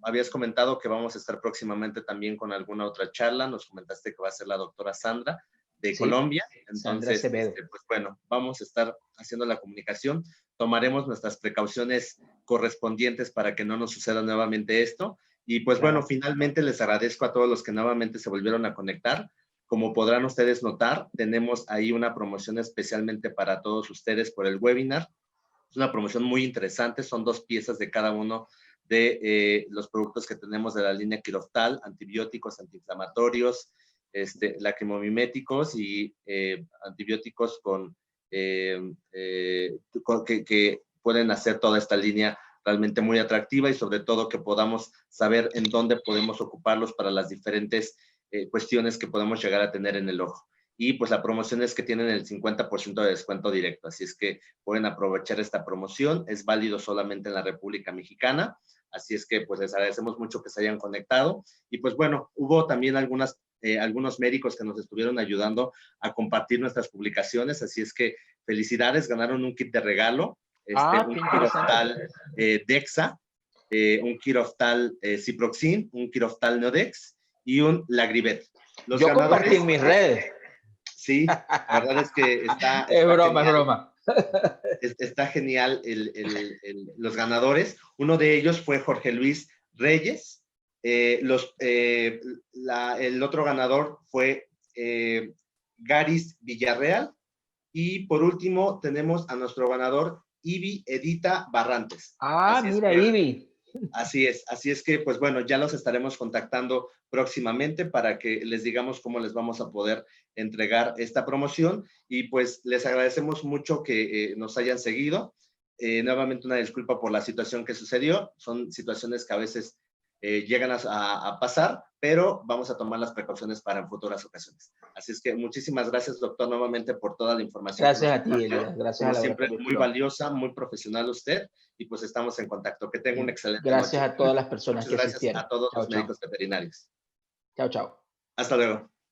habías comentado que vamos a estar próximamente también con alguna otra charla, nos comentaste que va a ser la doctora Sandra de Sí, Colombia, Sandra entonces, Acevedo. pues bueno, vamos a estar haciendo la comunicación, tomaremos nuestras precauciones correspondientes para que no nos suceda nuevamente esto, y pues Claro. bueno, finalmente les agradezco a todos los que nuevamente se volvieron a conectar. Como podrán ustedes notar, tenemos ahí una promoción especialmente para todos ustedes por el webinar. Es una promoción muy interesante, son 2 piezas de cada uno de los productos que tenemos de la línea Quiroftal, antibióticos, antiinflamatorios, lacrimomiméticos y antibióticos que pueden hacer toda esta línea realmente muy atractiva y sobre todo que podamos saber en dónde podemos ocuparlos para las diferentes cuestiones que podemos llegar a tener en el ojo. Y pues la promoción es que tienen el 50% de descuento directo, así es que pueden aprovechar esta promoción, es válido solamente en la República Mexicana, así es que pues les agradecemos mucho que se hayan conectado y pues bueno, hubo también algunos médicos que nos estuvieron ayudando a compartir nuestras publicaciones, así es que felicidades, ganaron un kit de regalo, un Quiroftal Dexa, un Quiroftal Ciproxin, un Quiroftal Neodex y un Lagrivet. Yo compartí en mis redes. Sí, la verdad es que está es broma, genial. es broma. Está genial los ganadores. Uno de ellos fue Jorge Luis Reyes. El otro ganador fue Garis Villarreal. Y por último tenemos a nuestro ganador Ivi Edita Barrantes. Mira, Ivi. Así es que, pues bueno, ya los estaremos contactando próximamente para que les digamos cómo les vamos a poder entregar esta promoción y pues les agradecemos mucho que nos hayan seguido. Nuevamente una disculpa por la situación que sucedió, son situaciones que a veces llegan a pasar, pero vamos a tomar las precauciones para en futuras ocasiones. Así es que muchísimas gracias, doctor, nuevamente por toda la información. Gracias a ti, Elías. Gracias. Como siempre, muy valiosa, muy profesional usted, y pues estamos en contacto. Que tenga un excelente Gracias noche. a todas las personas Muchas que gracias asistieron. a todos los médicos veterinarios. Chao, chao. Hasta luego.